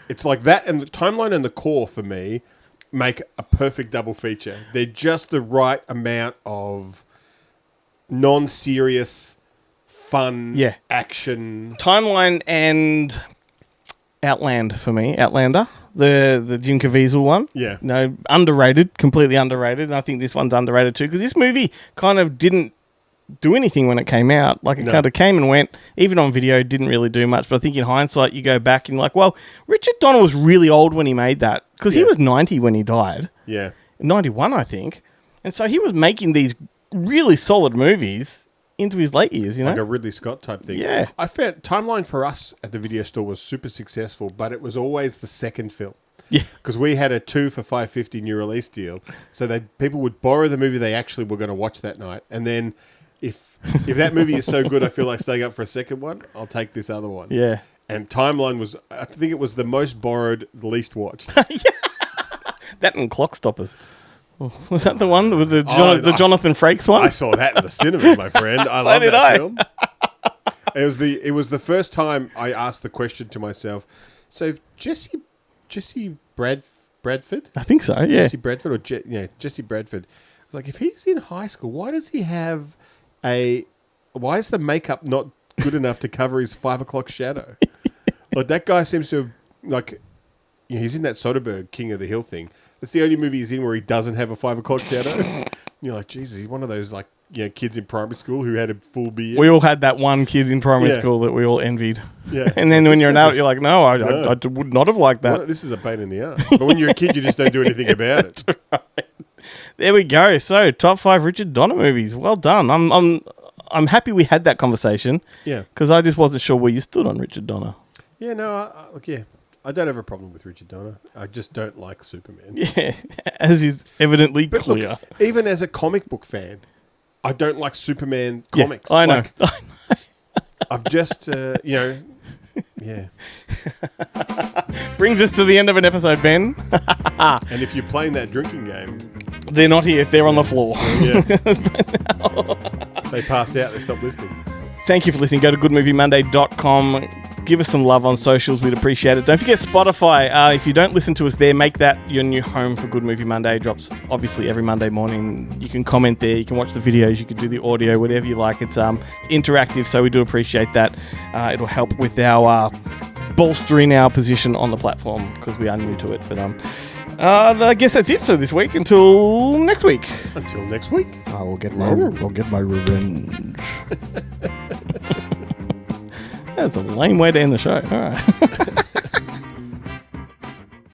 It's like that, and the Timeline and The Core for me make a perfect double feature. They're just the right amount of non-serious, fun, action. Timeline and Outlander for me. Outlander. The Jim Caviezel one. Yeah. No, underrated. Completely underrated. And I think this one's underrated too, because this movie kind of didn't do anything when it came out. Like, it kind of came and went. Even on video, didn't really do much. But I think in hindsight, you go back and you're like, well, Richard Donner was really old when he made that, because he was 90 when he died. Yeah. 91, I think. And so he was making these really solid movies into his late years, Like a Ridley Scott type thing. Yeah. I found Timeline for us at the video store was super successful, but it was always the second film. Yeah. Because we had a 2 for $5.50 new release deal. So people would borrow the movie they actually were going to watch that night. And then if that movie is so good I feel like staying up for a second one, I'll take this other one. Yeah. And Timeline was, I think it was the most borrowed, least watched. That and Clock Stoppers. Oh, was that the one with the Jonathan Frakes one? I saw that in the cinema, my friend. I love that film. It was the first time I asked the question to myself. So Jesse Bradford? I think so. Yeah. Jesse Bradford or Jesse Bradford. I was like, if he's in high school, why does he have why is the makeup not good enough to cover his 5 o'clock shadow? Like, that guy seems to have, like, he's in that Soderbergh King of the Hill thing. That's the only movie he's in where he doesn't have a 5 o'clock shadow. You're like, Jesus, he's one of those, like, kids in primary school who had a full beard. We all had that one kid in primary school that we all envied. Yeah. And then when you're an adult, you're like, no, I would not have liked that. This is a pain in the ass. But when you're a kid, you just don't do anything about it. Right. There we go. So, top 5 Richard Donner movies. Well done. I'm happy we had that conversation. Yeah. Because I just wasn't sure where you stood on Richard Donner. Yeah, no, I don't have a problem with Richard Donner. I just don't like Superman. Yeah, as is evidently clear. Look, even as a comic book fan, I don't like Superman comics. I know. I've just, yeah. Brings us to the end of an episode, Ben. And if you're playing that drinking game... They're not here. They're on the floor. Yeah. They passed out. They stopped listening. Thank you for listening. Go to goodmoviemonday.com. Give us some love on socials. We'd appreciate it. Don't forget Spotify. If you don't listen to us there, make that your new home for Good Movie Monday. It drops obviously every Monday morning. You can comment there. You can watch the videos. You can do the audio, whatever you like. It's interactive, so we do appreciate that. It'll help with our bolstering our position on the platform because we are new to it. But I guess that's it for this week. Until next week. Until next week. I'll get my revenge. That's a lame way to end the show. All right.